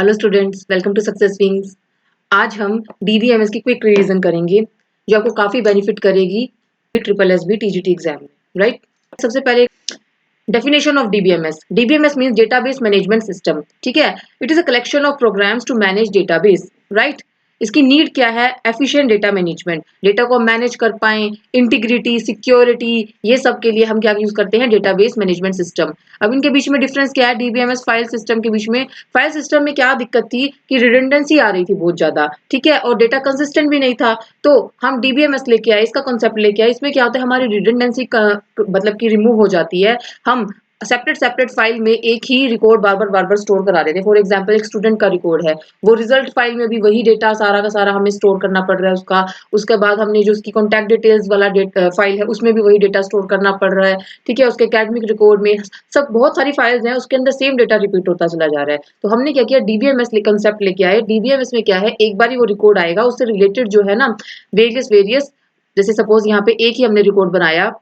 Hello students, welcome to success wings. आज हम DBMS की क्विक रिवीजन करेंगे जो आपको काफी बेनिफिट करेगी triple S B TGT exam में। राइट, सबसे पहले definition of DBMS. DBMS means database management system. ठीक है, it is a collection of programs to manage database. Right, इसकी नीड क्या है? एफिशिएंट डेटा मैनेजमेंट, डेटा को मैनेज कर पाए, इंटीग्रिटी, सिक्योरिटी, ये सब के लिए हम क्या यूज करते हैं? Database management system. अब इनके बीच में डिफरेंस क्या है? डीबीएमएस फाइल सिस्टम के बीच में, फाइल सिस्टम में क्या दिक्कत थी कि रिडंडेंसी आ रही थी बहुत ज्यादा। ठीक है, और डेटा कंसिस्टेंट भी नहीं था। तो हम डीबीएमएस लेके आए, इसका कॉन्सेप्ट लेके आए। इसमें क्या होता है? हमारी रिडंडेंसी मतलब कि रिमूव हो जाती है। हम सेपरेट सेपरेट फाइल में एक ही रिकॉर्ड बार बार स्टोर करा रहे थे। फॉर एग्जांपल, एक स्टूडेंट का रिकॉर्ड है, वो रिजल्ट फाइल में भी वही डेटा सारा का सारा हमें स्टोर करना पड़ रहा है उसका। उसके बाद हमने जो उसकी कॉन्टैक्ट डिटेल्स वाला फाइल है, उसमें भी वही डेटा स्टोर करना पड़ रहा है। ठीक है, उसके एकेडमिक रिकॉर्ड में सब बहुत सारी फाइल्स हैं, उसके अंदर सेम डेटा रिपीट होता चला जा रहा है। तो हमने क्या किया? डीबीएमएस कंसेप्ट लेके आए। डीबीएमएस में क्या है? एक बार ही वो रिकॉर्ड आएगा, उससे रिलेटेड जो है ना वेरियस, जैसे सपोज यहाँ पे एक ही हमने रिकॉर्ड बनाया,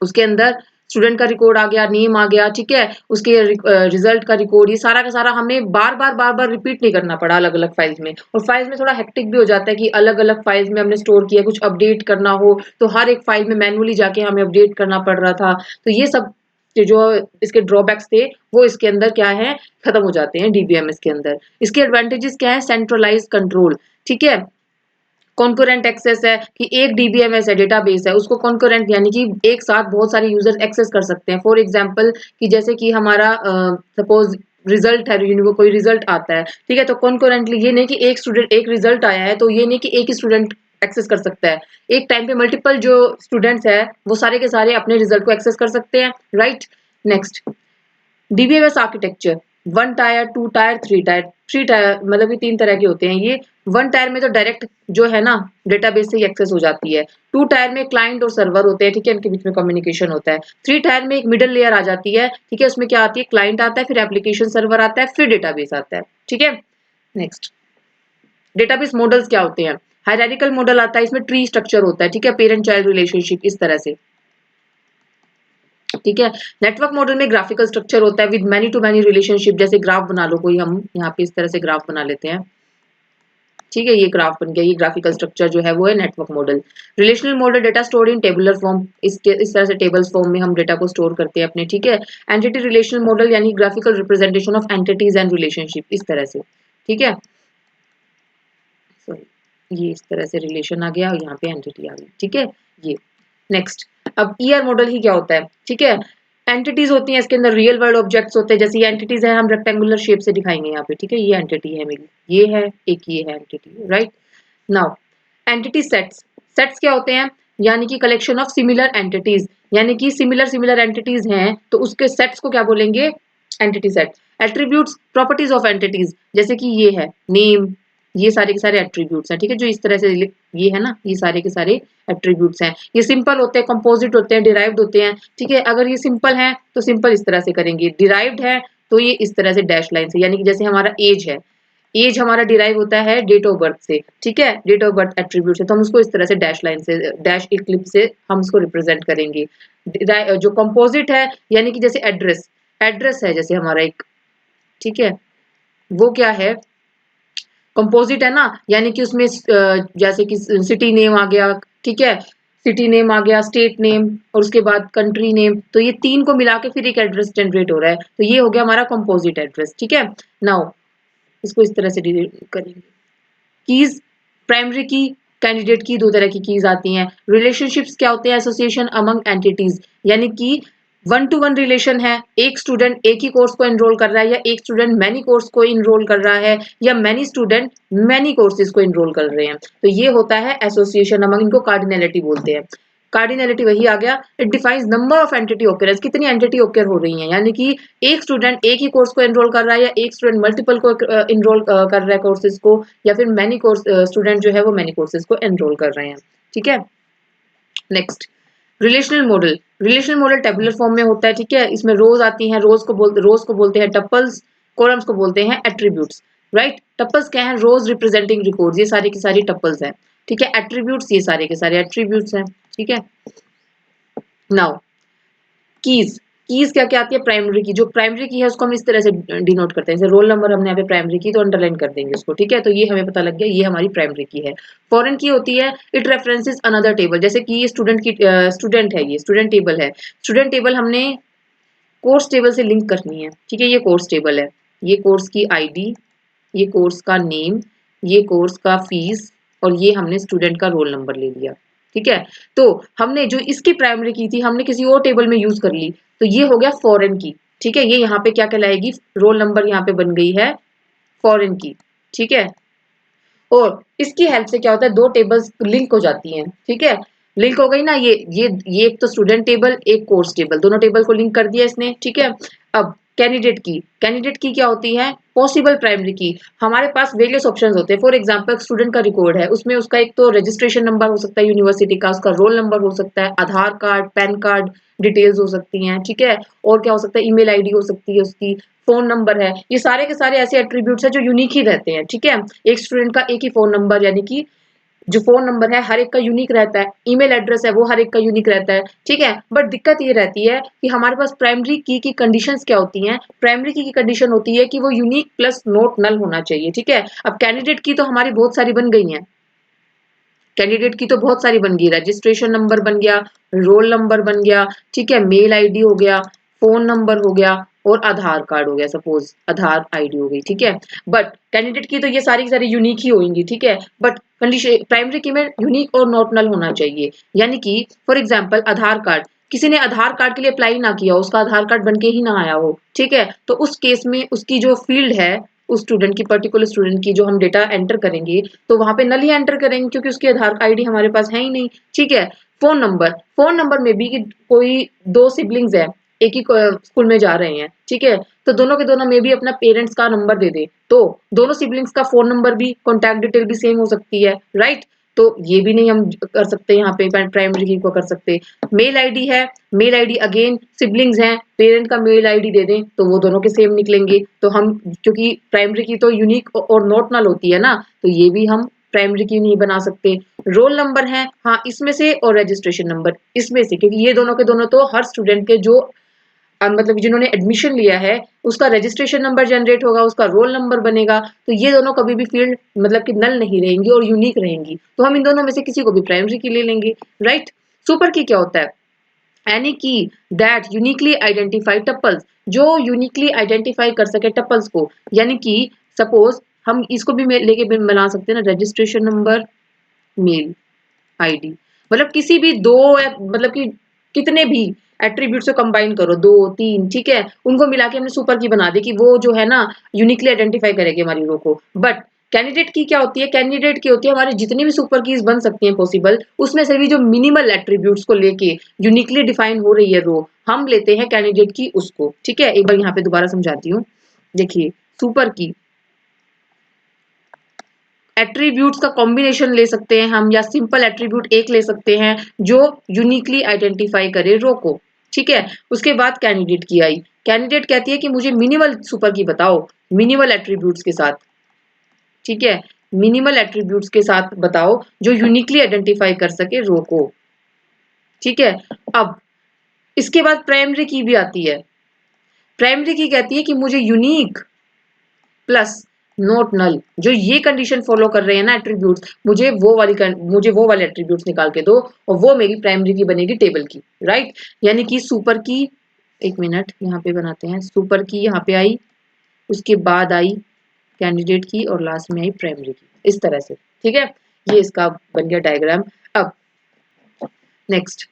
उसके अंदर स्टूडेंट का रिकॉर्ड आ गया, नेम आ गया। ठीक है, उसके रिजल्ट का रिकॉर्ड, ये सारा का सारा हमें बार बार रिपीट नहीं करना पड़ा अलग अलग फाइल्स में। और फाइल्स में थोड़ा हेक्टिक भी हो जाता है कि अलग अलग फाइल्स में हमने स्टोर किया, कुछ अपडेट करना हो तो हर एक फाइल में मैनुअली जाके हमें अपडेट करना पड़ रहा था। तो ये सब जो इसके ड्रॉबैक्स थे वो इसके अंदर क्या है, खत्म हो जाते हैं डीबीएमएस के अंदर। इसके एडवांटेजेस क्या है? Centralize control. ठीक है, कॉन्करेंट एक्सेस है कि एक डीबीएमएस है, डेटाबेस है, उसको कॉन्करेंट यानी कि एक साथ बहुत सारे यूजर्स एक्सेस कर सकते हैं। फॉर एग्जांपल कि जैसे कि हमारा सपोज रिजल्ट है, कोई रिजल्ट आता है। ठीक है, तो कॉन्करेंटली ये नहीं कि एक स्टूडेंट, एक रिजल्ट आया है तो ये नहीं कि एक ही स्टूडेंट एक्सेस कर सकता है। एक टाइम पे मल्टीपल जो स्टूडेंट्स है वो सारे के सारे अपने रिजल्ट को एक्सेस कर सकते हैं। Right, next, DBMS architecture, one tier, two tier, three tier. Three tier मतलब ये तीन तरह के होते हैं। ये वन टायर में तो डायरेक्ट जो है ना डेटाबेस से ही एक्सेस हो जाती है। टू टायर में क्लाइंट और सर्वर होते हैं। ठीक है, इनके बीच में कम्युनिकेशन होता है। थ्री टायर में एक मिडिल लेयर आ जाती है। ठीक है, उसमें क्या आती है? क्लाइंट आता है, फिर एप्लीकेशन सर्वर आता है, फिर डेटाबेस आता है। ठीक है, नेक्स्ट, डेटाबेस मॉडल्स क्या होते हैं? हायरार्किकल मॉडल आता है, इसमें ट्री स्ट्रक्चर होता है। ठीक है, पेरेंट चाइल्ड रिलेशनशिप इस तरह से। ठीक है, नेटवर्क मॉडल में ग्राफिकल स्ट्रक्चर होता है with many to many relationship. जैसे ग्राफ बना लो कोई, हम यहाँ पे इस तरह से ग्राफ बना लेते हैं। ठीक है, ये ग्राफ बन गया। ये ग्राफिकल स्ट्रक्चर जो है वो है network model. Relational model, data stored in tabular form. इस तरह से टेबल्स फॉर्म में हम डेटा को स्टोर करते हैं अपने। ठीक है, एंटिटी रिलेशनल मॉडल यानी graphical representation of entities and relationship इस तरह से। ठीक है, सॉरी, ये इस तरह से रिलेशन आ गया और यहाँ पे एंटिटी आ गई। ठीक है, ये नेक्स्ट। अब ईआर मॉडल ही क्या होता है? ठीक है, एंटिटीज होती हैं इसके अंदर, रियल वर्ल्ड ऑब्जेक्ट्स होते हैं। जैसे ये एंटिटीज है, हम रेक्टेंगुलर शेप से दिखाएंगे यहाँ पे। ठीक है, ये एंटिटी है मेरी, ये है एक, ये है entity. Right, now entity sets. Sets क्या होते हैं? यानी कि कलेक्शन ऑफ सिमिलर एंटिटीज, यानी कि सिमिलर एंटिटीज हैं तो उसके सेट्स को क्या बोलेंगे? Entity set. Attributes, properties of entities, जैसे कि ये है नेम, ये सारे के सारे एट्रीब्यूट्स हैं। ठीक है, जो इस तरह से ये है ना, ये सारे के सारे एट्रीब्यूट्स हैं। ये सिंपल होते हैं, कंपोजिट होते हैं, डिराइव्ड होते हैं। ठीक है, अगर ये सिंपल है तो सिंपल इस तरह से करेंगे, डिराइव्ड है तो ये इस तरह से डैश लाइन से। यानी कि जैसे हमारा एज है, एज हमारा डिराइव होता है डेट ऑफ बर्थ से। ठीक है, डेट ऑफ बर्थ एट्रीब्यूट से, तो हम उसको इस तरह से डैश लाइन से, डैश इक्लिप्स से हम उसको रिप्रेजेंट करेंगे। जो कंपोजिट है यानी कि जैसे एड्रेस, एड्रेस है जैसे हमारा एक। ठीक है, वो क्या है? कंपोजिट है ना, यानी कि उसमें जैसे कि सिटी नेम आ गया। ठीक है, सिटी नेम आ गया, स्टेट नेम और उसके बाद कंट्री नेम, तो ये तीन को मिला के फिर एक एड्रेस जनरेट हो रहा है। तो ये हो गया हमारा कंपोजिट एड्रेस। ठीक है, नाउ इसको इस तरह से करेंगे। कीज, प्राइमरी की, कैंडिडेट की, दो तरह की कीज आती हैं। रिलेशनशिप्स क्या होते हैं? एसोसिएशन अमंग एंटिटीज, यानी कि वन टू वन रिलेशन है। एक स्टूडेंट एक ही कोर्स को एनरोल कर रहा है, या एक स्टूडेंट मैनी कोर्स को इनरोल कर रहा है, या मैनी स्टूडेंट मैनी कोर्सेज को इनरोल कर रहे हैं, तो ये होता है एसोसिएशन अमंग। इनको कार्डिनलिटी बोलते हैं। कार्डिनलिटी वही आ गया। It defines number of entity occurrence, कितनी एंटिटी ओकर हो रही है, यानी कि एक स्टूडेंट एक ही कोर्स को एनरोल कर रहा है, या एक स्टूडेंट मल्टीपल को इनरोल कर रहा है कोर्सेज को, या फिर मैनी कोर्स स्टूडेंट जो है वो मैनी कोर्सेज को एनरोल कर रहे हैं। ठीक है, next, relational model. Relational model tabular form में होता है। ठीक है, इसमें रोज आती हैं, रोज को बोलते हैं टपल्स, कॉलम्स को बोलते हैं एट्रीब्यूट्स। राइट, टपल्स क्या है? रोज रिप्रेजेंटिंग रिकॉर्ड्स, ये सारी की सारी टपल्स हैं। ठीक है, एट्रीब्यूट्स ये सारे एट्रीब्यूट्स हैं। ठीक है, नाउ कीज। कीज क्या क्या आती है, प्राइमरी की, जो प्राइमरी की है उसको हम इस तरह से डिनोट करते हैं, जैसे रोल नंबर हमने यहाँ पे प्राइमरी की तो अंडरलाइन कर देंगे उसको, ठीक है, तो ये हमें पता लग गया, ये हमारी प्राइमरी की है। फॉरेन की होती है, इट रेफरेंसेस अनदर टेबल, जैसे कि ये स्टूडेंट की स्टूडेंट है, ये स्टूडेंट टेबल है, स्टूडेंट टेबल हमने कोर्स टेबल से लिंक करनी है, ठीक है, ये कोर्स टेबल है, ये कोर्स की आईडी, ये कोर्स का नेम, ये कोर्स का फीस, और ये हमने स्टूडेंट का रोल नंबर ले लिया, ठीक है। तो हमने जो इसकी प्राइमरी की थी हमने किसी और टेबल में यूज कर ली, तो ये हो गया फॉरेन की, ठीक है, ये यहाँ पे क्या कहलाएगी, रोल नंबर यहाँ पे बन गई है फॉरेन की, ठीक है। और इसकी हेल्प से क्या होता है, दो टेबल्स लिंक हो जाती हैं, ठीक है, लिंक हो गई ना, ये एक तो स्टूडेंट टेबल, एक कोर्स टेबल, दोनों टेबल को लिंक कर दिया इसने, ठीक है। अब कैंडिडेट की क्या होती है, पॉसिबल प्राइमरी की, हमारे पास वेरियस ऑप्शंस होते हैं, फॉर एग्जांपल स्टूडेंट का रिकॉर्ड है, उसमें उसका एक तो रजिस्ट्रेशन नंबर हो सकता है यूनिवर्सिटी का, उसका रोल नंबर हो सकता है, आधार कार्ड, पैन कार्ड डिटेल्स हो सकती हैं, ठीक है, और क्या हो सकता है, ईमेल आईडी हो सकती है उसकी, फोन नंबर है, ये सारे के सारे ऐसे एट्रीब्यूट्स हैं जो यूनिक ही रहते हैं, ठीक है। एक स्टूडेंट का एक ही फोन नंबर, यानी कि जो फोन नंबर है हर एक का यूनिक रहता है, ईमेल एड्रेस है वो हर एक का यूनिक रहता है, ठीक है। बट दिक्कत ये रहती है कि हमारे पास प्राइमरी की कंडीशंस क्या होती हैं, प्राइमरी की कंडीशन होती है कि वो यूनिक प्लस नोट नल होना चाहिए, ठीक है। अब कैंडिडेट की तो हमारी बहुत सारी बन गई हैं, कैंडिडेट की तो बहुत सारी बन गई, रजिस्ट्रेशन नंबर बन गया, रोल नंबर बन गया, ठीक है, मेल आईडी हो गया, फोन नंबर हो गया, और आधार कार्ड हो गया, सपोज आधार आईडी हो गई, ठीक है। बट कैंडिडेट की तो ये सारी सारी यूनिक ही होंगी, ठीक है। बट कंडीशन प्राइमरी की में यूनिक और नॉट नल होना चाहिए, यानी कि फॉर एग्जाम्पल आधार कार्ड, किसी ने आधार कार्ड के लिए अप्लाई ना किया, उसका आधार कार्ड बन के ही ना आया हो, ठीक है, तो उस केस में उसकी जो फील्ड है, उस स्टूडेंट की, पर्टिकुलर स्टूडेंट की जो हम डेटा एंटर करेंगे, तो वहां पे नल ही एंटर करेंगे क्योंकि उसकी आधार आईडी हमारे पास है ही नहीं, ठीक है। फोन नंबर में भी कि कोई दो सिबलिंग्स है, एक ही स्कूल में जा रहे हैं, ठीक है, तो दोनों के दोनों में भी अपना पेरेंट्स का नंबर दे दे, तो दोनों सिबलिंग्स का फोन नंबर भी, कॉन्टैक्ट डिटेल भी सेम हो सकती है, राइट। तो ये भी नहीं हम कर सकते, यहाँ पे प्राइमरी की को कर सकते। मेल आईडी है, मेल आईडी अगेन सिबलिंग्स हैं, पेरेंट का मेल आईडी दे दें तो वो दोनों के सेम निकलेंगे, तो हम, क्योंकि प्राइमरी की तो यूनिक और नॉट नल होती है ना, तो ये भी हम प्राइमरी की नहीं बना सकते। रोल नंबर है, हाँ इसमें से, और रजिस्ट्रेशन नंबर इसमें से, क्योंकि ये दोनों के दोनों तो हर स्टूडेंट के जो मतलब जिन्होंने एडमिशन लिया है उसका रजिस्ट्रेशन नंबर जनरेट होगा, उसका रोल नंबर बनेगा, तो ये दोनों कभी भी फील्ड मतलब कि नल नहीं रहेंगी और यूनिक रहेंगी, तो हम इन दोनों में से किसी को भी प्राइमरी की ले लेंगे, राइट। सुपर की क्या होता है, एनी की दैट यूनिकली आइडेंटिफाई टपल्स, जो यूनिकली आइडेंटिफाई कर सके टपल्स को, यानी कि सपोज हम इसको भी लेके बना सकते हैं ना, रजिस्ट्रेशन नंबर, मेल आईडी, मतलब किसी भी दो मतलब कि कितने भी एट्रीब्यूट से कंबाइन करो, दो तीन, ठीक है, उनको मिला के हमने सुपर की बना दी कि वो जो है ना यूनिकली आइडेंटिफाई करेगी हमारी रो को। बट कैंडिडेट की क्या होती है, कैंडिडेट की होती है हमारी जितनी भी सुपर कीज बन सकती हैं पॉसिबल, उसमें से भी जो मिनिमल एट्रीब्यूट्स को लेके यूनिकली डिफाइन हो रही है रो, हम लेते हैं कैंडिडेट की उसको, ठीक है। एक बार यहाँ पे दोबारा समझाती हूँ, देखिए सुपर की एट्रीब्यूट्स का कॉम्बिनेशन ले सकते हैं हम, या सिंपल एट्रीब्यूट एक ले सकते हैं जो यूनिकली आइडेंटिफाई करे रो को, ठीक है। उसके बाद कैंडिडेट की आई, कैंडिडेट कहती है कि मुझे मिनिमल सुपर की बताओ, मिनिमल एट्रीब्यूट्स के साथ, ठीक है, मिनिमल एट्रीब्यूट्स के साथ बताओ जो यूनिकली आइडेंटिफाई कर सके रो को, ठीक है। अब इसके बाद प्राइमरी की भी आती है, प्राइमरी की कहती है कि मुझे यूनिक प्लस नोट नल, जो ये कंडीशन फॉलो कर रहे हैं ना एट्रीब्यूट्स, मुझे वो वाले एट्रीब्यूट्स निकाल के दो, और वो मेरी प्राइमरी की बनेगी टेबल की, राइट। यानी कि सुपर की, एक मिनट यहाँ पे बनाते हैं, सुपर की यहाँ पे आई, उसके बाद आई कैंडिडेट की, और लास्ट में आई प्राइमरी की, इस तरह से, ठीक है। ये इसका बन गया डायग्राम। अब नेक्स्ट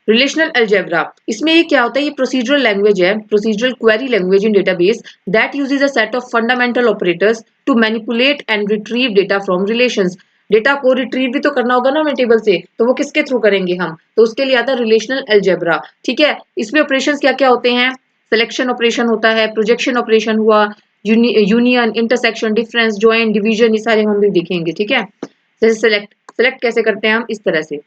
रिलेशनल अलजेब्रा, इसमें ये क्या होता है, ये प्रोसीजरल लैंग्वेज है, procedural query language in database that uses a set of fundamental operators to manipulate and retrieve data from relations. Data को रिट्रीव भी तो करना होगा ना हमें टेबल से, तो वो किसके थ्रू करेंगे हम, तो उसके लिए आता है रिलेशनल अलजेब्रा, ठीक है। इसमें ऑपरेशंस क्या क्या होते हैं, सिलेक्शन ऑपरेशन होता है, प्रोजेक्शन ऑपरेशन हुआ, union, intersection, difference, join, division, ये सारे हम भी देखेंगे, ठीक है। जैसे सेलेक्ट कैसे करते हैं हम, इस तरह से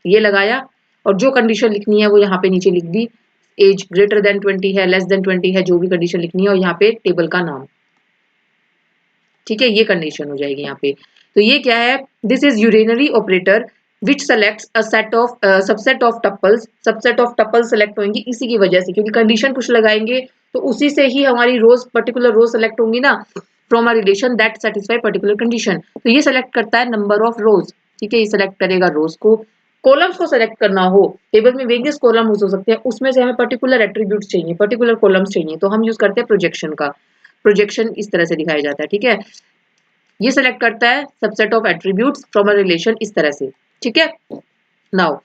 ये लगाया, और जो कंडीशन लिखनी है वो यहाँ पे नीचे लिख दी, एज ग्रेटर देन 20 है, लेस देन 20 है, जो भी कंडीशन लिखनी है, और यहाँ पे टेबल का नाम, ठीक है, ये कंडीशन हो जाएगी यहाँ पे। तो ये क्या है, this is urinary operator which selects a set of subset of tuples, subset of tuples select होंगी इसी की वजह से, क्योंकि कंडीशन कुछ लगाएंगे तो उसी से ही हमारी रोज पर्टिकुलर रोज सेलेक्ट होंगी ना, from a relation that satisfy particular condition. तो ये सेलेक्ट करता है नंबर ऑफ रोज, ठीक है, ये सेलेक्ट करेगा रोज को। कॉलम्स को सेलेक्ट करना हो, टेबल में वेरियस कॉलम्स हो सकते हैं, उसमें से हमें पर्टिकुलर एट्रीब्यूट्स चाहिए, पर्टिकुलर कॉलम्स चाहिए, तो हम यूज करते हैं प्रोजेक्शन का। प्रोजेक्शन इस तरह से दिखाया जाता है, ठीक है। ये सेलेक्ट करता है subset of attributes from a relation इस तरह से, ठीक है। नाउ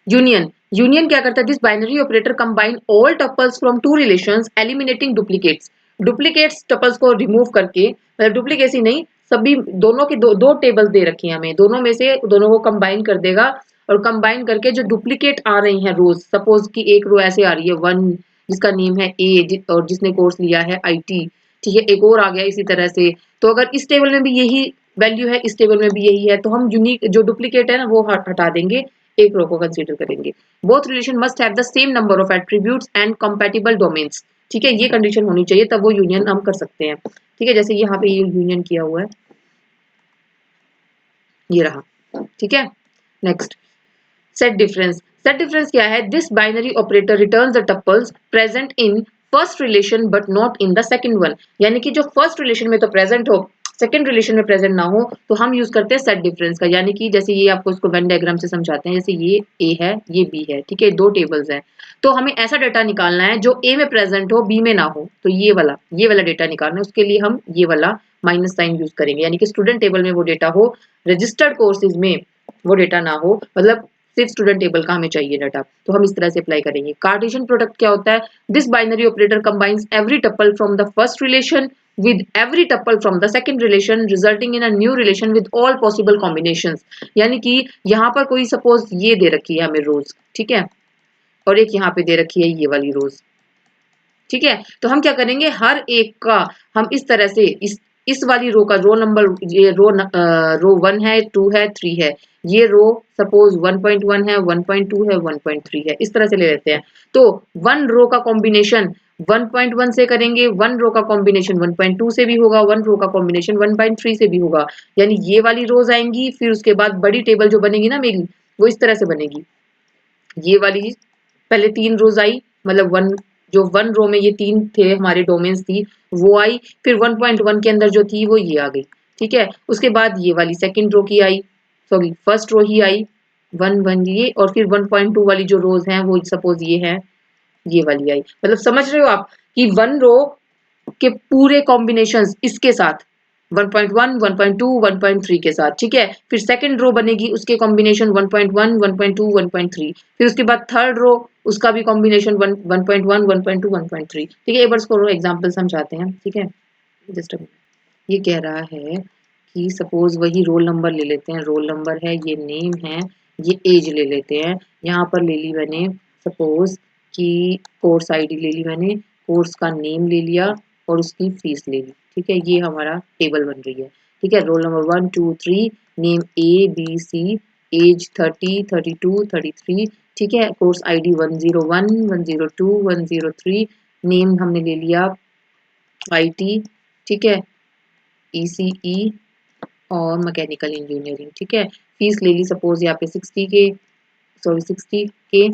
यूनियन, यूनियन क्या करता है, this binary operator combine all tuples from two relations eliminating duplicates, duplicates tuples को रिमूव करके, मतलब डुप्लीकेसी नहीं, सभी दोनों की दो टेबल्स दे रखी हैं हमें, दोनों में से दोनों को कंबाइन कर देगा, और कंबाइन करके जो डुप्लीकेट आ रही हैं रोज, सपोज कि एक रो ऐसे आ रही है 1 जिसका नेम है ए और जिसने कोर्स लिया है आईटी, ठीक है, एक और आ गया इसी तरह से। तो अगर इस टेबल में भी यही वैल्यू है, इस टेबल में भी यही है, तो हम यूनिक जो डुप्लीकेट है ना वो हटा देंगे, एक रो को कंसीडर करेंगे। Both relation must have the same number of attributes and compatible domains, ठीक है, ये कंडीशन होनी चाहिए तब वो यूनियन हम कर सकते हैं, ठीक है, जैसे यहाँ पे ये यूनियन किया हुआ है, ये रहा, ठीक है। Next set difference, set difference क्या है, this binary operator returns the tuples present in first relation but not in the second one, यानी कि जो फर्स्ट रिलेशन में तो प्रेजेंट हो, सेकंड रिलेशन में प्रेजेंट ना हो, तो हम यूज करते हैं सेट डिफरेंस का। यानी कि जैसे ये आपको इसको वेन डायग्राम से समझाते हैं, जैसे ये ए है ये बी है, ठीक है, दो टेबल्स हैं, तो हमें ऐसा डाटा निकालना है जो ए में प्रेजेंट हो बी में ना हो, तो ये वाला डेटा निकालना है, उसके लिए हम ये वाला माइनस साइन यूज करेंगे, यानी कि स्टूडेंट टेबल में वो डेटा हो, रजिस्टर्ड कोर्सेज में वो डेटा ना हो, मतलब सिर्फ स्टूडेंट टेबल का हमें चाहिए डाटा, तो हम इस तरह से अप्लाई करेंगे। कार्टेशियन प्रोडक्ट क्या होता है, this binary operator combines every tuple from the first relation with every tuple from the second relation resulting in a new relation with all possible combinations, यानी कि यहाँ पर कोई सपोज ये दे रखी है हमें रोज, ठीक है, और एक यहाँ पे दे रखी है ये वाली रोज, ठीक है, तो हम क्या करेंगे, हर एक का हम इस तरह से इस वाली रो का रो नंबर, ये रो 1 है 2 है 3 है, ये रो सपोज 1.1 है 1.2 है 1.3 है, इस तरह से ले लेते हैं। तो वन रो का कॉम्बिनेशन 1.1 से करेंगे, वन रो का कॉम्बिनेशन 1.2 से भी होगा, वन रो का कॉम्बिनेशन 1.3 से भी होगा, यानी ये वाली रोज आएंगी, फिर उसके बाद बड़ी टेबल जो बनेगी ना मेरी, वो इस तरह से बनेगी, ये वाली पहले 3 रोज आई, मतलब वन जो वन रो में ये 3 थे हमारे डोमेन्स थी वो आई, फिर 1.1 के अंदर जो थी वो ये आ गई, ठीक है, उसके बाद ये वाली सेकंड रो की आई, सॉरी फर्स्ट रो ही आई 1 1 ये, और फिर 1.2 वाली जो रोज हैं वो सपोज ये है, ये वाली आई, मतलब समझ रहे हो आप कि वन रो के पूरे कॉम्बिनेशंस इसके साथ 1.1 1.2 1.3 के साथ, ठीक है, फिर सेकंड रो बनेगी उसके कॉम्बिनेशन 1.1 1.2 1.3, फिर उसके बाद थर्ड रो उसका भी कॉम्बिनेशन 1.1 1.2 1.3, ठीक है, एक बार इसको एग्जांपल समझाते हैं, ठीक है, जस्ट ये कह रहा है कि सपोज वही रोल नंबर ले लेते हैं, रोल नंबर है, ये नेम है, ये एज ले लेते हैं, यहाँ पर ले ली मैंने सपोज कि कोर्स आईडी ले ली मैंने, कोर्स का नेम ले लिया और उसकी फीस ले ली, ठीक है, ये हमारा टेबल बन रही है, ठीक है, roll number 1 2 3, name A B C, age 30 32 33, ठीक है, कोर्स आईडी 101 102 103, नेम हमने ले लिया आईटी, ठीक है, ईसीई और मैकेनिकल इंजीनियरिंग, ठीक है, फीस ले ली सपोज यहाँ पे 60 के,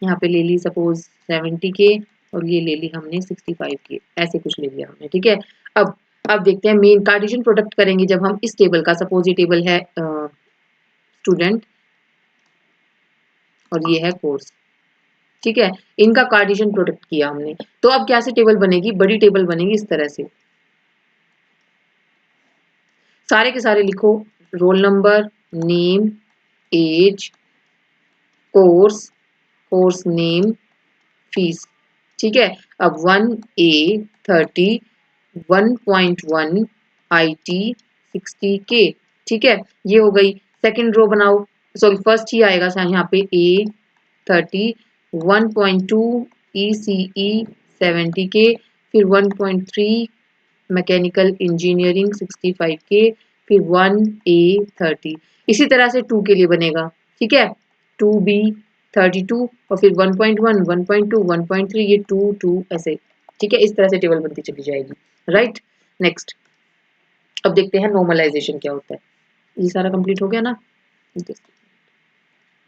यहाँ पे ले ली सपोज 70 के, और ये ले ली हमने 65 के, ऐसे कुछ ले लिया हमने, ठीक है। अब देखते हैं मेन कार्टेशियन प्रोडक्ट करेंगे जब हम इस टेबल का, सपोज ये टेबल है स्टूडेंट और ये है कोर्स, ठीक है, इनका कार्टेशियन प्रोडक्ट किया हमने, तो अब कैसे टेबल बनेगी, बड़ी टेबल बनेगी इस तरह से, सारे के सारे लिखो, roll number, name, age, course, course name, fees, ठीक है। अब 1A 30, 1.1 IT 60K, ठीक है, ये हो गई। सेकंड रो बनाओ, सॉरी फर्स्ट ही आएगा यहाँ पे A 30, 1.2 ECE 70K, फिर 1.3 मैकेनिकल इंजीनियरिंग 65K, फिर 1A 30, इसी तरह से 2 के लिए बनेगा, ठीक है, 2B 32 और फिर 1.1 1.2 1.3, ये 2 2 ऐसे, ठीक है, इस तरह से टेबल बनती चली जाएगी, राइट। नेक्स्ट अब देखते हैं नॉर्मलाइजेशन क्या होता है, ये सारा कंप्लीट हो गया ना,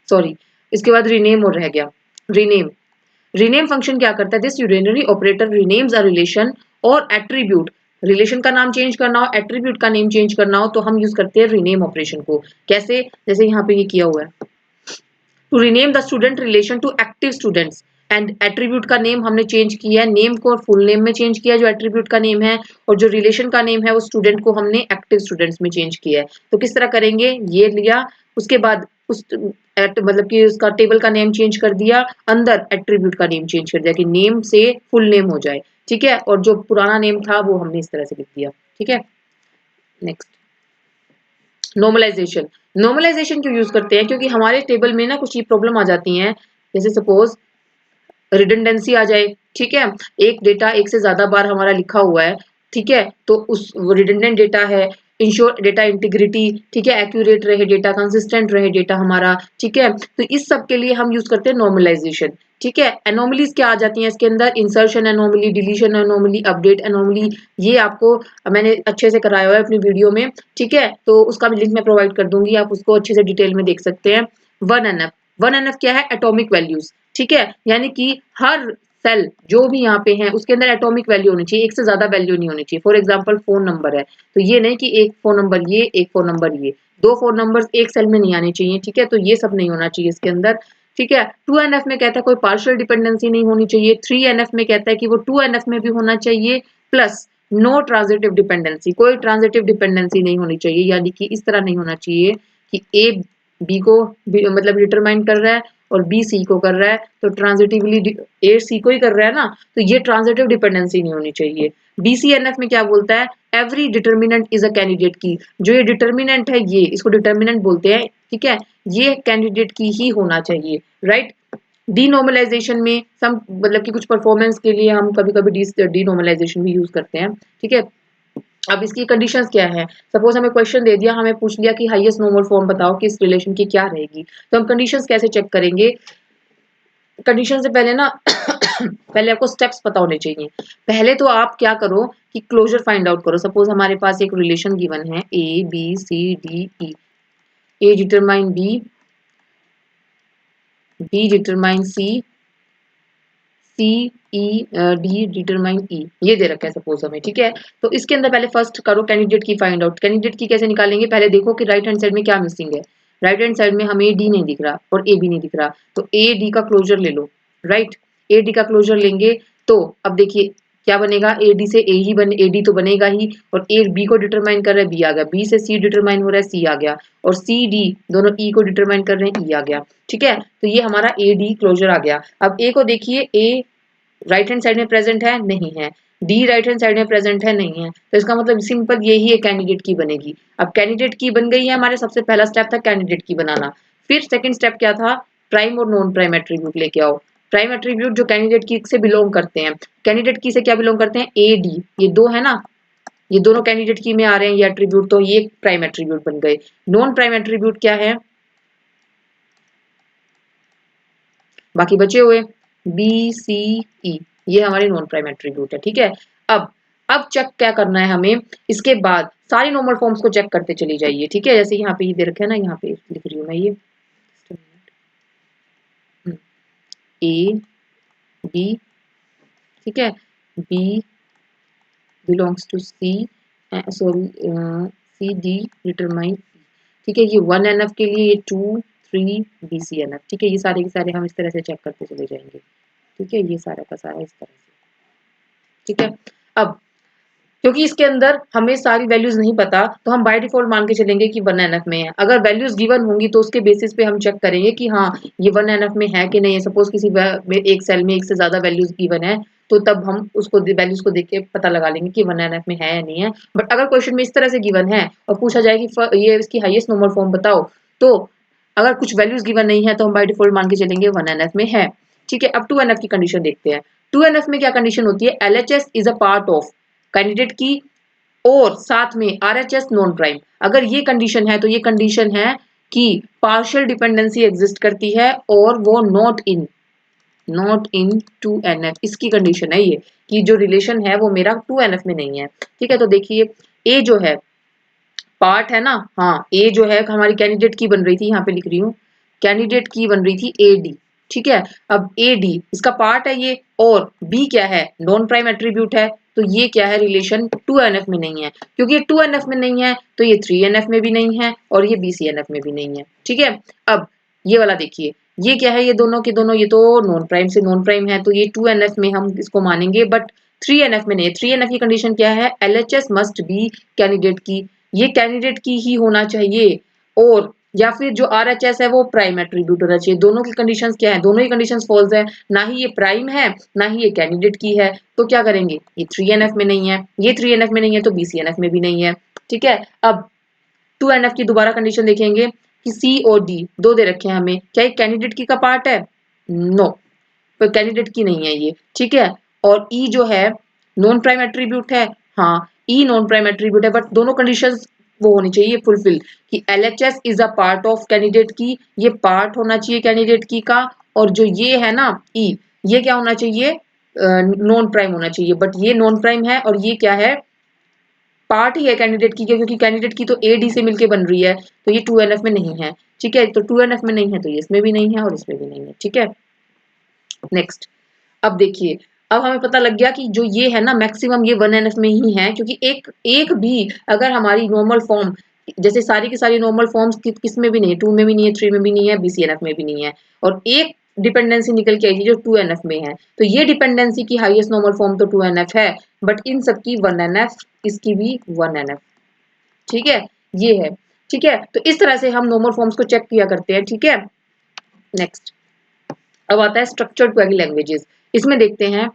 सॉरी, इसके बाद रीनेम और रह गया। रीनेम फंक्शन क्या करता है? This unary operator renames a relation और एट्रीब्यूट। रिलेशन का नाम चेंज करना हो, एट्रीब्यूट का नेम चेंज करना हो तो हम यूज करते हैं रीनेम ऑपरेशन को। कैसे? जैसे यहाँ पे ये किया हुआ है, to rename the student relation to active students and attribute का नेम हमने चेंज किया है, नेम को फुल नेम में चेंज किया जो एट्रीब्यूट का नेम है, और जो रिलेशन का नेम है वो स्टूडेंट को हमने एक्टिव स्टूडेंट्स में चेंज किया है। तो किस तरह करेंगे? ये लिया, उसके बाद उस मतलब कि उसका टेबल का नेम चेंज कर दिया, अंदर एट्रीब्यूट का नेम चेंज कर दिया कि नेम से फुल नेम हो जाए, ठीक है, और जो पुराना नेम था वो हमने इस तरह से लिख दिया, ठीक है। Next, normalization. नॉर्मलाइजेशन क्यों यूज करते हैं? क्योंकि हमारे टेबल में ना कुछ ये प्रॉब्लम आ जाती हैं, जैसे सपोज रिडंडेंसी आ जाए, ठीक है, एक डेटा एक से ज्यादा बार हमारा लिखा हुआ है, ठीक है, तो उस रिडंडेंट डेटा है, इंश्योर डेटा इंटीग्रिटी, ठीक है, एक्यूरेट रहे डेटा, कंसिस्टेंट रहे डेटा हमारा, ठीक है, तो इस सब के लिए हम यूज करते हैं नॉर्मलाइजेशन, ठीक है। एनोमलीज क्या आ जाती हैं इसके अंदर? Insertion anomaly, deletion anomaly, update anomaly, ये आपको मैंने अच्छे से कराया हुआ है अपनी वीडियो में, ठीक है, तो उसका भी लिंक मैं प्रोवाइड कर दूंगी, आप उसको अच्छे से डिटेल में देख सकते हैं। 1NF, 1NF क्या है? एटॉमिक वैल्यूज, ठीक है, यानी कि हर सेल जो भी यहाँ पे है उसके अंदर एटॉमिक वैल्यू होनी चाहिए, एक से ज्यादा वैल्यू नहीं होनी चाहिए। फॉर एग्जांपल फोन नंबर है तो ये नहीं कि एक फोन नंबर ये, एक फोन नंबर ये, दो फोन नंबर्स एक सेल में नहीं आने चाहिए, ठीक है, तो ये सब नहीं होना चाहिए इसके अंदर, ठीक है। 2NF में कहता है कोई पार्शियल डिपेंडेंसी नहीं होनी चाहिए। 3NF में कहता है कि वो 2NF में भी होना चाहिए, प्लस नो ट्रांजिटिव डिपेंडेंसी, कोई ट्रांजिटिव डिपेंडेंसी नहीं होनी चाहिए, यानी कि इस तरह नहीं होना चाहिए कि ए बी को मतलब डिटरमाइन कर रहा है और बी सी को कर रहा है, तो ट्रांजिटिवली ए सी को ही कर रहा है ना, तो ये ट्रांजिटिव डिपेंडेंसी नहीं होनी चाहिए। BCNF में क्या बोलता है? Every determinant is a candidate की, जो ये डिटर्मिनेंट है ये, इसको डिटर्मिनेंट बोलते हैं, ठीक है, ये कैंडिडेट की ही होना चाहिए, राइट। डीनॉर्मलाइजेशन में सम मतलब कि कुछ परफॉर्मेंस के लिए हम कभी कभी डीनॉर्मलाइजेशन भी यूज करते हैं, ठीक है। अब इसकी कंडीशंस क्या है? सपोज हमें क्वेश्चन दे दिया, हमें पूछ लिया कि हाईएस्ट नॉर्मल फॉर्म बताओ कि इस रिलेशन की क्या रहेगी, तो हम कंडीशंस कैसे चेक करेंगे? कंडीशन से पहले ना पहले आपको स्टेप्स पता होने चाहिए। पहले तो आप क्या करो कि क्लोजर फाइंड आउट करो। सपोज हमारे पास एक रिलेशन गिवन है ABCDE, A determine B determine D determine E, ये दे रखा है सपोज हमें, ठीक है। तो इसके अंदर पहले फर्स्ट करो कैंडिडेट की फाइंड आउट। कैंडिडेट की कैसे निकालेंगे? पहले देखो कि राइट हैंड साइड में क्या मिसिंग है। राइट हैंड साइड में हमें डी नहीं दिख रहा और ए भी नहीं दिख रहा, तो ए डी का क्लोजर ले लो, राइट। ए डी का क्लोजर लेंगे तो अब देखिए क्या बनेगा, ए डी से ए ही बने, ए डी तो बनेगा ही, और ए बी को डिटरमाइन कर रहा है, बी आ गया, बी से सी डिटरमाइन हो रहा है, सी आ गया, और सी डी दोनों ई को डिटरमाइन कर रहे हैं, ई आ गया, ठीक है। तो ये हमारा ए डी क्लोजर आ गया। अब ए को देखिए, ए राइट हैंड साइड में प्रेजेंट है, नहीं है, डी राइट हैंड साइड में प्रेजेंट है, नहीं है, तो इसका मतलब सिंपल यही एक कैंडिडेट की बनेगी। अब कैंडिडेट की बन गई है, हमारे सबसे पहला स्टेप था कैंडिडेट की बनाना। फिर सेकंड स्टेप क्या था? प्राइम और नॉन प्राइम एट्रीब्यूट लेके आओ। प्राइम एट्रीब्यूट जो कैंडिडेट की से बिलोंग करते हैं, कैंडिडेट की से क्या बिलोंग करते हैं? ए डी, ये दो है ना, ये दोनों कैंडिडेट की में आ रहे हैं ये एट्रीब्यूट, तो ये प्राइम एट्रीब्यूट बन गए। नॉन प्राइम एट्रीब्यूट क्या है? बाकी बचे हुए BCE, ये हमारे नॉन प्राइम एट्रीब्यूट है, ठीक है। अब चेक क्या करना है हमें? इसके बाद सारी नॉर्मल फॉर्म्स को चेक करते चली जाइए, ठीक है। जैसे यहाँ पे ये दे रखे है ना, यहाँ पे लिख रही हूँ मैं ये A B, ठीक है, B belongs to C, sorry CD determine, ठीक है, ये 1NF के लिए, ये 2 3 BCNF, ठीक है, ये सारे के सारे हम इस तरह से चेक करते चले जाएंगे, ठीक है, ये सारा का सारा इस तरह से, ठीक है। अब क्योंकि इसके अंदर हमें सारी वैल्यूज नहीं पता, तो हम बाय डिफॉल्ट मान के चलेंगे कि 1NF में है। अगर वैल्यूज गिवन होंगी तो उसके बेसिस पे हम चेक करेंगे कि हाँ ये 1NF में है कि नहीं है। सपोज किसी एक सेल में एक से ज्यादा वैल्यूज गिवन है, तो तब हम उसको वैल्यूज को देख के पता लगा लेंगे कि 1NF में है या नहीं है। बट अगर क्वेश्चन में इस तरह से गिवन है और पूछा जाए कि ये इसकी हाईएस्ट नॉर्मल फॉर्म बताओ, तो अगर कुछ वैल्यूज गिवन नहीं है तो हम बाय डिफॉल्ट मान के चलेंगे 1NF में है, ठीक है। अब 2NF की कंडीशन देखते हैं। 2NF में क्या कंडीशन होती है? LHS is a part of candidate की और साथ में RHS नॉन प्राइम। अगर ये कंडीशन है तो ये कंडीशन है कि पार्शियल डिपेंडेंसी एग्जिस्ट करती है और वो नॉट इन 2NF, इसकी कंडीशन है ये कि जो रिलेशन है वो मेरा 2NF में नहीं है, ठीक है। तो देखिए ए जो है पार्ट है ना, हाँ ए जो है हमारी कैंडिडेट की बन रही थी, यहाँ पे लिख रही हूँ कैंडिडेट की बन रही थी AD, ठीक है। अब AD इसका पार्ट है ये, और B क्या है, नॉन प्राइम एट्रीब्यूट है, तो ये क्या है, रिलेशन 2NF में नहीं है, क्योंकि ये 2NF में नहीं है तो ये 3NF में भी नहीं है और ये BCNF में भी नहीं है, ठीक है। अब ये वाला देखिए, ये क्या है, ये दोनों के दोनों, ये तो नॉन प्राइम से नॉन प्राइम है, तो ये 2NF में हम इसको मानेंगे, बट 3NF में नहीं। 3NF की कंडीशन क्या है, LHS मस्ट बी कैंडिडेट की, ये कैंडिडेट की ही होना चाहिए, और या फिर जो RHS है वो प्राइम एट्रीब्यूट होना चाहिए। दोनों की कंडीशंस क्या है, दोनों ही कंडीशंस फॉल्स है, ना ही ये प्राइम है ना ही ये कैंडिडेट की है, तो क्या करेंगे, ये 3NF में नहीं है, ये 3NF में नहीं है तो BCNF में भी नहीं है, ठीक है। अब 2NF की दोबारा कंडीशन देखेंगे कि C और D दो दे रखे हैं हमें, क्या ये कैंडिडेट की का पार्ट है, नो, तो कैंडिडेट की नहीं है ये, ठीक है। और E जो है नॉन प्राइम एट्रीब्यूट है, हाँ E नॉन प्राइम एट्रीब्यूट है, बट दोनों कंडीशंस वो होनी चाहिए फुलफिल, कि LHS is a part of candidate की, ये पार्ट होना चाहिए कैंडिडेट की का, और जो ये है ना E, ये क्या होना चाहिए, नॉन प्राइम होना चाहिए, बट ये नॉन प्राइम है और ये क्या है, पार्ट ही है कैंडिडेट की, क्योंकि कैंडिडेट की तो AD से मिलके बन रही है, तो ये 2NF में नहीं है, ठीक है। तो 2NF में नहीं है तो ये इसमें भी नहीं है और इसमें भी नहीं है, ठीक है। नेक्स्ट, अब देखिए, अब हमें पता लग गया कि जो ये है ना मैक्सिमम ये 1NF में ही है, क्योंकि एक एक भी अगर हमारी नॉर्मल फॉर्म, जैसे सारी की सारी नॉर्मल फॉर्म्स किस में भी नहीं है, 2 में भी नहीं है, 3 में भी नहीं है, BCNF में भी नहीं है, और एक डिपेंडेंसी निकल के आई थी जो 2NF में है, तो ये डिपेंडेंसी की हाईएस्ट नॉर्मल फॉर्म तो 2NF है, बट इन सब की 1NF, इसकी भी 1NF, ठीक है, ये है, ठीक है। तो इस तरह से हम नॉर्मल फॉर्म्स को चेक किया करते हैं, ठीक है। नेक्स्ट, अब आता है स्ट्रक्चर्ड क्वेरी लैंग्वेजेस, इसमें देखते हैं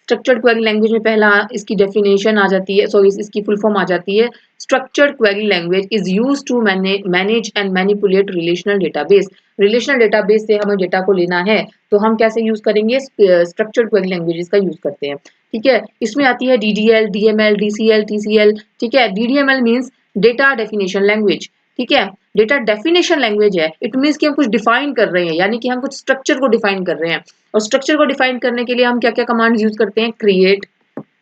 स्ट्रक्चर्ड क्वेरी लैंग्वेज में पहला इसकी डेफिनेशन आ जाती है, सॉरी इसकी फुल फॉर्म आ जाती है, structured query language is use to manage and manipulate relational database. Relational database से हमें डेटा को लेना है तो हम कैसे यूज करेंगे, स्ट्रक्चर्ड क्वेरी लैंग्वेजेस का यूज करते हैं, ठीक है। इसमें आती है DDL, DML, DCL, TCL, ठीक है। DDML means data definition language, ठीक है। डेटा डेफिनेशन लैंग्वेज है, इट मीन्स कि हम कुछ डिफाइन कर रहे हैं, यानी कि हम कुछ स्ट्रक्चर को डिफाइन कर रहे हैं, और स्ट्रक्चर को डिफाइन करने के लिए हम क्या क्या कमांड यूज करते हैं, क्रिएट,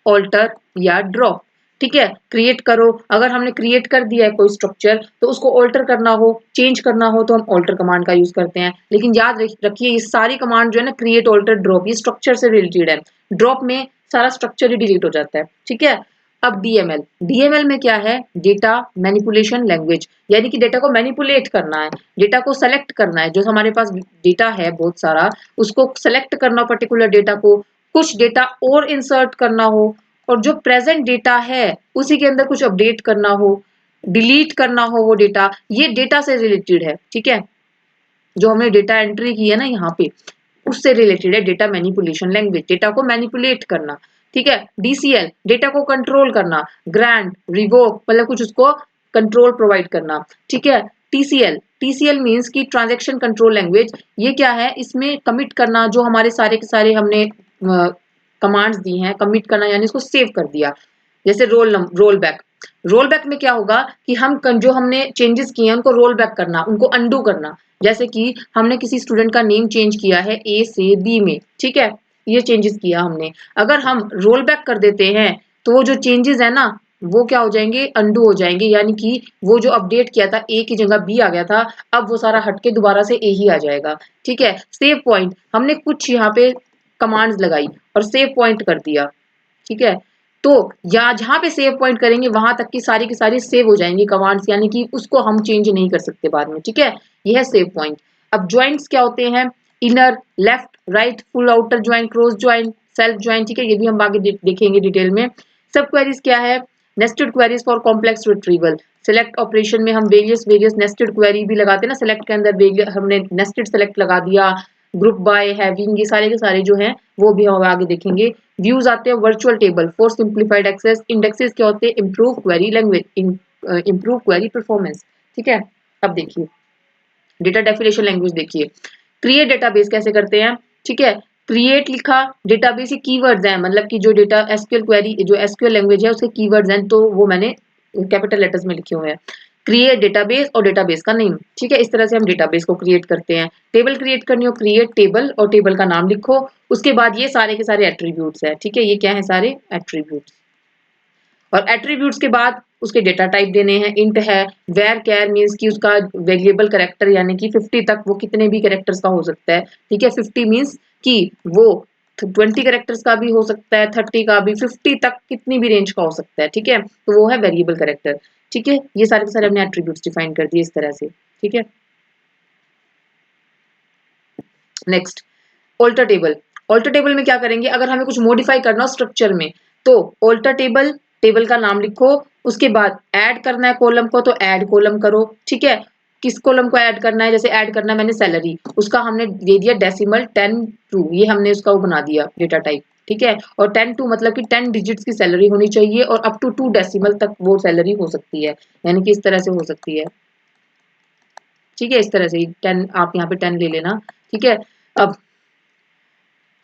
ऑल्टर या ड्रॉप, ठीक है। क्रिएट करो, अगर हमने क्रिएट कर दिया है कोई स्ट्रक्चर तो उसको ऑल्टर करना हो, चेंज करना हो तो हम ऑल्टर कमांड का यूज करते हैं, लेकिन याद रखिए ये सारी कमांड जो है ना, क्रिएट, ऑल्टर, ड्रॉप, ये स्ट्रक्चर से रिलेटेड है, ड्रॉप में सारा स्ट्रक्चर ही डिलीट हो जाता है, ठीक है। अब DML, DML में क्या है, डेटा मैनिपुलेशन लैंग्वेज, यानी कि डेटा को मैनिपुलेट करना है, डेटा को सेलेक्ट करना है, जो हमारे पास डेटा है बहुत सारा, उसको सेलेक्ट करना, पर्टिकुलर डेटा को, कुछ डेटा और इंसर्ट करना हो, और जो प्रेजेंट डेटा है उसी के अंदर कुछ अपडेट करना हो, डिलीट करना हो वो डेटा, ये डेटा से रिलेटेड है, ठीक है। जो हमने डेटा एंट्री की है ना यहाँ पे, उससे रिलेटेड है डेटा मैनिपुलेशन लैंग्वेज, डेटा को मैनिपुलेट करना, ठीक है। DCL, डेटा को कंट्रोल करना, ग्रांट, रिवोक, मतलब कुछ उसको कंट्रोल प्रोवाइड करना, ठीक है। TCL, TCL मीन्स की ट्रांजेक्शन कंट्रोल लैंग्वेज, ये क्या है, इसमें कमिट करना, जो हमारे सारे के सारे हमने कमांड्स दी हैं, कमिट करना यानी इसको सेव कर दिया, जैसे रोल बैक, रोल बैक में क्या होगा कि हम जो हमने चेंजेस किए हैं उनको रोल बैक करना, उनको अंडू करना, जैसे कि हमने किसी स्टूडेंट का नेम चेंज किया है A से B में, ठीक है, ये चेंजेस किया हमने, अगर हम रोल बैक कर देते हैं तो वो जो चेंजेस है ना वो क्या हो जाएंगे, अंडू हो जाएंगे, यानी कि वो जो अपडेट किया था A की जगह B आ गया था, अब वो सारा हटके दोबारा से A ही आ जाएगा, ठीक है। सेव पॉइंट, हमने कुछ यहाँ पे कमांड्स लगाई और सेव पॉइंट कर दिया, ठीक है। तो या जहां पे सेव पॉइंट करेंगे वहां तक की सारी सेव हो जाएंगी कमांड्स, यानी कि उसको हम चेंज नहीं कर सकते बाद में, ठीक है। यह है सेव पॉइंट। अब ज्वाइंट्स क्या होते हैं, inner, left, right, full outer joint, cross joint, self joint, ठीक है, ये भी हम आगे देखेंगे डिटेल में। सब क्वेरीज क्या है, nested queries for complex retrieval, select operation में हम वेरियस वेरियस नेस्टेड क्वेरी भी लगाते हैं ना, सिलेक्ट के अंदर हमने नेस्टेड सेलेक्ट लगा दिया, ग्रुप बाय, हैविंग, ये सारे के सारे जो हैं वो भी हम आगे देखेंगे। व्यूज आते हैं virtual table for simplified access, indexes क्या होते हैं, improve query language, improve query performance, ठीक है। अब देखिए डेटा डेफिनेशन लैंग्वेज, देखिए क्रिएट डेटाबेस कैसे करते हैं, ठीक है। क्रिएट लिखा, डेटाबेस के कीवर्ड्स हैं, मतलब कि जो डेटा एसक्यूएल क्वेरी, जो एसक्यूएल लैंग्वेज है उसके कीवर्ड्स हैं, तो वो मैंने कैपिटल लेटर्स में लिखे हुए हैं। क्रिएट डेटाबेस और डेटाबेस का नेम, ठीक है, इस तरह से हम डेटाबेस को क्रिएट करते हैं। टेबल क्रिएट करनी हो, क्रिएट टेबल और टेबल का नाम लिखो, उसके बाद ये सारे के सारे एट्रीब्यूट्स है, ठीक है, ये क्या है, सारे एट्रीब्यूट्स। और एट्रीब्यूट्स के बाद उसके डेटा टाइप देने हैं। इंट है, वेर कैर मीन्स कि उसका वेरिएबल कैरेक्टर यानी कि 50 तक वो कितने भी कैरेक्टर्स का हो सकता है। ठीक है, 50 मीन्स कि वो 20 कैरेक्टर्स का भी हो सकता है, 30 का भी, 50 तक कितनी भी रेंज का हो सकता है। ठीक है, तो वो है वेरिएबल कैरेक्टर। ठीक है, ये सारे के सारे हमने एट्रीब्यूट्स डिफाइन कर दिए इस तरह से। ठीक है, next alter table. Alter table में क्या करेंगे, अगर हमें कुछ मॉडिफाई करना हो स्ट्रक्चर में तो ऑल्टर टेबल, टेबल का नाम लिखो, उसके बाद ऐड करना है कॉलम को तो ऐड कॉलम करो। ठीक है, किस कॉलम को ऐड करना है, जैसे ऐड करना है मैंने सैलरी, उसका हमने दे दिया डेसिमल 10 2, ये हमने उसका वो बना दिया डेटा टाइप। ठीक है, और 10 2 मतलब कि 10 डिजिट्स की सैलरी होनी चाहिए और अप टू 2 डेसिमल तक वो सैलरी हो सकती है, यानी कि इस तरह से हो सकती है। ठीक है, इस तरह से 10 आप यहाँ पे 10 ले लेना। ठीक है, अब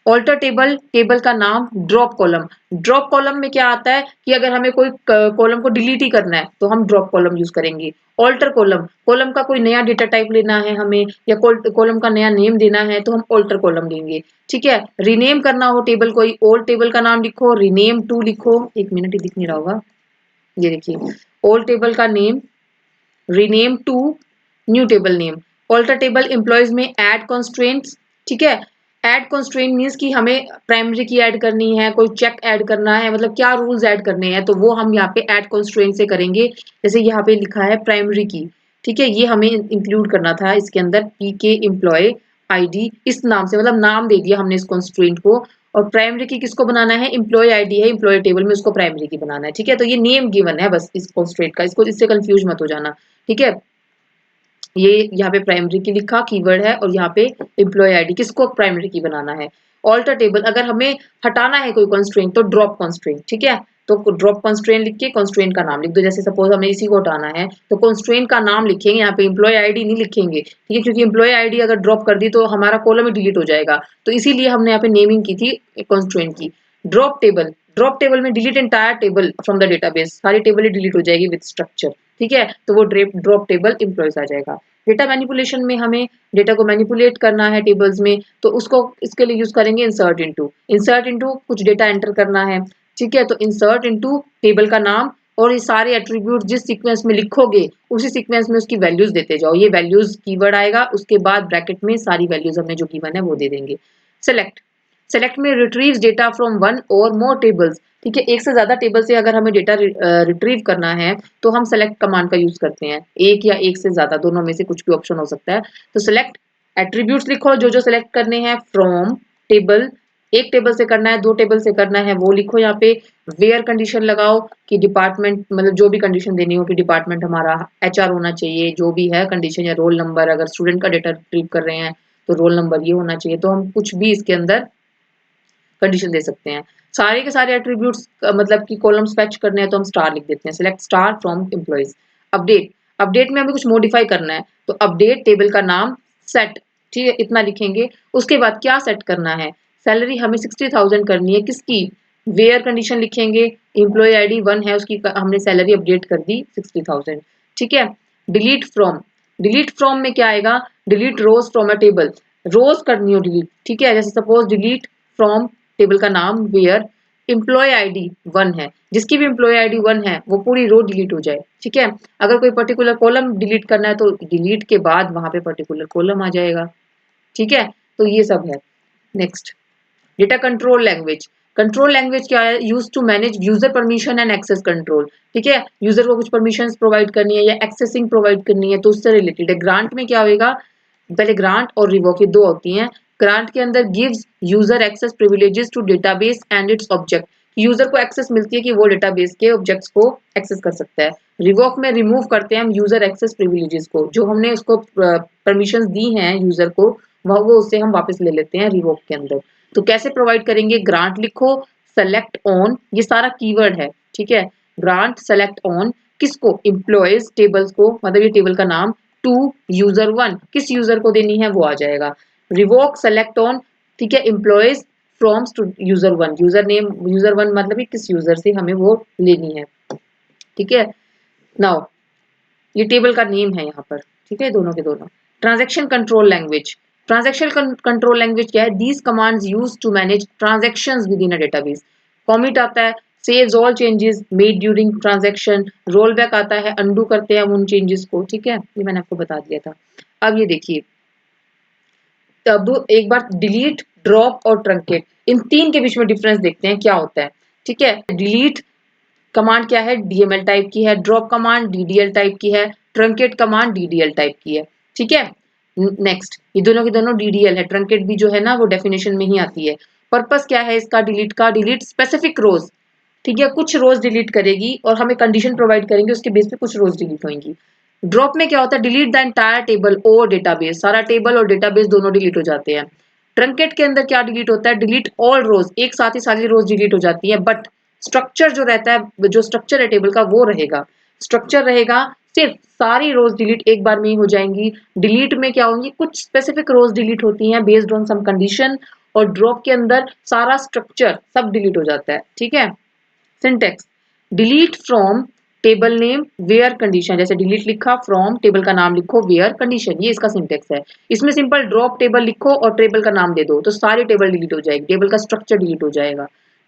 ऑल्टर टेबल, टेबल का नाम ड्रॉप कॉलम। ड्रॉप कॉलम में क्या आता है कि अगर हमें कोई कॉलम को डिलीट ही करना है तो हम ड्रॉप कॉलम यूज करेंगे। ऑल्टर कॉलम, कॉलम का कोई नया डेटा टाइप लेना है हमें या कॉलम का नया नेम देना है तो हम ऑल्टर कॉलम देंगे। ठीक है, रीनेम करना हो टेबल कोई, ओल्ड टेबल का नाम लिखो, रीनेम टू लिखो। एक मिनट, ही दिख नहीं रहा होगा, ये देखिए, ओल्ड टेबल का name, rename to new table name. Alter table employees में ऐड कॉन्स्ट्रेंट्स। ठीक है, ऐड कॉन्स्ट्रेंट मीन्स कि हमें प्राइमरी की ऐड करनी है, कोई चेक ऐड करना है, मतलब क्या रूल्स ऐड करने हैं तो वो हम यहाँ पे ऐड कॉन्स्ट्रेंट से करेंगे। जैसे यहाँ पे लिखा है प्राइमरी की। ठीक है, ये हमें इंक्लूड करना था इसके अंदर, पी के एम्प्लॉय आईडी इस नाम से, मतलब नाम दे दिया हमने इस कॉन्स्ट्रेंट को। और प्राइमरी की किसको बनाना है, एम्प्लॉय आईडी है एम्प्लॉय टेबल में, उसको प्राइमरी की बनाना है। ठीक है, तो ये नेम गिवन है बस इस कॉन्स्ट्रेंट का, इसको इससे कंफ्यूज मत हो जाना। ठीक है, ये यहाँ पे प्राइमरी की लिखा कीवर्ड है और यहाँ पे एम्प्लॉय आईडी किसको प्राइमरी की बनाना है। ऑल्टर टेबल, अगर हमें हटाना है कोई कंस्ट्रेंट तो ड्रॉप कंस्ट्रेंट। ठीक है, तो ड्रॉप कंस्ट्रेंट लिख के कंस्ट्रेंट का नाम लिख दो। जैसे सपोज हमें इसी को हटाना है तो कंस्ट्रेंट का नाम लिखेंगे, यहाँ पे एम्प्लॉय आईडी नहीं लिखेंगे। ठीक है, क्योंकि एम्प्लॉय आईडी अगर ड्रॉप कर दी तो हमारा कॉलम ही डिलीट हो जाएगा, तो इसीलिए हमने यहाँ पे नेमिंग की थी कंस्ट्रेंट की। ड्रॉप टेबल, ड्रॉप टेबल में delete entire table from the database, सारी टेबल ही डिलीट हो जाएगी विद स्ट्रक्चर। ठीक है, तो वो ड्रॉप टेबल एम्प्लॉयज आ जाएगा। डेटा मैनिपुलेशन में हमें डेटा को मैनिपुलेट करना है टेबल्स में तो उसको इसके लिए यूज करेंगे इंसर्ट इनटू। इंसर्ट इनटू कुछ डेटा एंटर करना है। ठीक है, तो इंसर्ट इनटू टेबल का नाम और ये सारे एट्रीब्यूट जिस सीक्वेंस में लिखोगे उसी सीक्वेंस में उसकी वैल्यूज देते जाओ। ये वैल्यूज कीवर्ड आएगा, उसके बाद ब्रैकेट में सारी वैल्यूज हमने जो गिवन है वो दे देंगे। सेलेक्ट, सेलेक्ट में रिट्रीव डेटा फ्रॉम वन और मोर टेबल्स। ठीक है, एक से ज्यादा टेबल से अगर हमें डेटा रिट्रीव करना है तो हम सेलेक्ट कमांड का यूज करते हैं, एक या एक से ज्यादा, दोनों में से कुछ भी ऑप्शन हो सकता है। तो सेलेक्ट एट्रीब्यूट्स लिखो जो जो सेलेक्ट करने हैं फ्रॉम टेबल, एक टेबल से करना है, दो टेबल से करना है वो लिखो यहाँ पे। वेयर कंडीशन लगाओ कि डिपार्टमेंट, मतलब जो भी कंडीशन देनी हो कि डिपार्टमेंट हमारा एचआर होना चाहिए, जो भी है कंडीशन, या रोल नंबर, अगर स्टूडेंट का डेटा रिट्रीव कर रहे हैं तो रोल नंबर ये होना चाहिए। तो हम कुछ भी इसके अंदर कंडीशन दे सकते हैं। सारे के सारे एट्रीब्यूट्स मतलब कि कॉलम्स फेच करने हैं तो हम स्टार लिख देते हैं, select star from employees. Update, update में हमें कुछ मॉडिफाई करना है तो अपडेट टेबल का नाम सेट। ठीक है, इतना लिखेंगे। उसके बाद क्या सेट करना है, सैलरी हमें 60,000 करनी है, किसकी, वेयर कंडीशन लिखेंगे, एम्प्लॉय आईडी 1 है उसकी, हमने सैलरी अपडेट कर दी 60,000। ठीक है, डिलीट फ्रॉम, डिलीट फ्रॉम में क्या आएगा, delete rows from a table, rows करनी हो डिलीट। ठीक है, जैसे सपोज डिलीट फ्रॉम टेबल का नाम वेयर एम्प्लॉय आईडी 1 है, जिसकी भी एम्प्लॉय आईडी 1 है वो पूरी रो डिलीट हो जाए। ठीक है, अगर कोई पर्टिकुलर कॉलम डिलीट करना है तो डिलीट के बाद वहां पे पर्टिकुलर कॉलम आ जाएगा। ठीक है, तो ये सब है। Next, data control language. Control language क्या है, use to manage user permission and access control. ठीक है, यूजर को कुछ परमिशंस प्रोवाइड करनी है या एक्सेसिंग प्रोवाइड करनी है तो उससे रिलेटेड है। ग्रांट में क्या होगा, पहले ग्रांट और रिवोक ये दो होती हैं। ग्रांट के अंदर gives user access privileges to database and its object, user को एक्सेस मिलती है कि वो डेटाबेस के ऑब्जेक्ट्स को एक्सेस कर सकता है। रिवोक में रिमूव करते हैं हम यूजर एक्सेस प्रिविलेजेस को, जो हमने उसको परमिशंस दी हैं यूजर को वो उससे हम वापस ले लेते हैं रिवोक के अंदर। तो कैसे प्रोवाइड करेंगे, ग्रांट लिखो, सेलेक्ट ऑन, ये सारा कीवर्ड है। ठीक है, ग्रांट सेलेक्ट ऑन किसको, एम्प्लॉयज टेबल्स को, मतलब ये टेबल का नाम, टू यूजर 1 किस यूजर को देनी है वो आ जाएगा। रिवोक सेलेक्ट ऑन, ठीक है, employees from user 1, user name user 1 मतलब किस यूजर से हमें वो लेनी है। ठीक है, नाउ ये टेबल का नेम है यहाँ पर। ठीक है, दोनों के दोनों। Transaction control language, transaction control language क्या है, these commands use to manage transactions within a database. Commit आता है, saves all changes made during transaction, roll back आता है, अंडू करते हैं हम उन चेंजेस को, ठीक है, ये मैंने आपको बता दिया था। अब ये देखिए, तब एक बार डिलीट, ड्रॉप और ट्रंकेट, इन तीन के बीच में डिफरेंस देखते हैं क्या होता है, ठीक है। डिलीट कमांड क्या है, डीएमएल टाइप की है, ड्रॉप कमांड डीडीएल टाइप की है, ट्रंकेट कमांड डीडीएल टाइप की है, ठीक है। नेक्स्ट, ये दोनों के दोनों डीडीएल है, ट्रंकेट भी जो है ना वो डेफिनेशन में ही आती है। पर्पस क्या है इसका डिलीट का, डिलीट स्पेसिफिक रोज, ठीक है, कुछ रोज डिलीट करेगी और हमें कंडीशन प्रोवाइड करेंगे, उसके बेस पे कुछ रोज डिलीट होंगी। ड्रॉप में क्या होता है, डिलीट द एंटायर टेबल और डेटाबेस, सारा टेबल और डेटाबेस दोनों डिलीट हो जाते हैं। ट्रंकेट के अंदर क्या डिलीट होता है, डिलीट ऑल रोज, एक साथ ही सारी रोज डिलीट हो जाती है, बट स्ट्रक्चर जो रहता है, जो स्ट्रक्चर है टेबल का वो रहेगा, स्ट्रक्चर रहेगा, सिर्फ सारी रोज डिलीट एक बार में ही हो जाएंगी। डिलीट में क्या होंगी, कुछ स्पेसिफिक रोज डिलीट होती हैं बेस्ड ऑन सम कंडीशन, और ड्रॉप के अंदर सारा स्ट्रक्चर सब डिलीट हो जाता है, ठीक है। Syntax, delete from table name where condition, जैसे डिलीट लिखा, फ्रॉम टेबल का नाम लिखो, वेयर कंडीशन, ये इसका सिंटेक्स है। इसमें सिंपल ड्रॉप टेबल लिखो और टेबल का नाम दे दो तो सारी टेबल डिलीट हो जाएगी, टेबल का स्ट्रक्चर डिलीट हो जाएगा।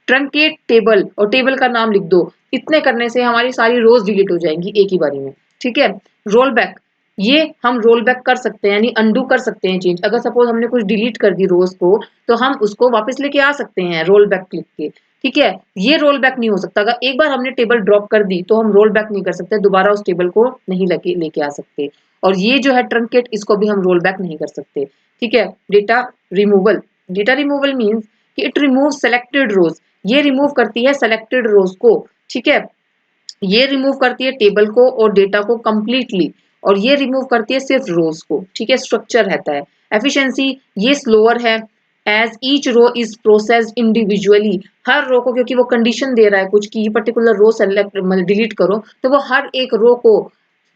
ट्रंकेट टेबल और टेबल का नाम लिख दो, इतने करने से हमारी सारी रोज डिलीट हो जाएंगी एक ही बारी में, ठीक है। रोल बैक, ये हम रोल बैक कर सकते हैं, यानी अंडू कर सकते हैं चेंज, अगर सपोज हमने कुछ डिलीट कर दी रोज को तो हम उसको वापस लेके आ सकते हैं रोल बैक क्लिक के, ठीक है। ये रोल बैक नहीं हो सकता, अगर एक बार हमने टेबल ड्रॉप कर दी तो हम रोल बैक नहीं कर सकते, दोबारा उस टेबल को नहीं लेके आ सकते। और ये जो है ट्रंकेट, इसको भी हम रोल बैक नहीं कर सकते, ठीक है। Data removal, data removal means कि इट रिमूव सेलेक्टेड रोज, ये रिमूव करती है सेलेक्टेड रोज को, ठीक है। ये रिमूव करती है टेबल को और डेटा को कंप्लीटली, और ये रिमूव करती है सिर्फ रोज को, ठीक है, स्ट्रक्चर रहता है। एफिशिएंसी, ये स्लोअर है, as each row is processed individually, हर रो को, क्योंकि वो कंडीशन दे रहा है कुछ कि ये पर्टिकुलर रो सेलेक्ट मतलब डिलीट करो, तो वो हर एक रो को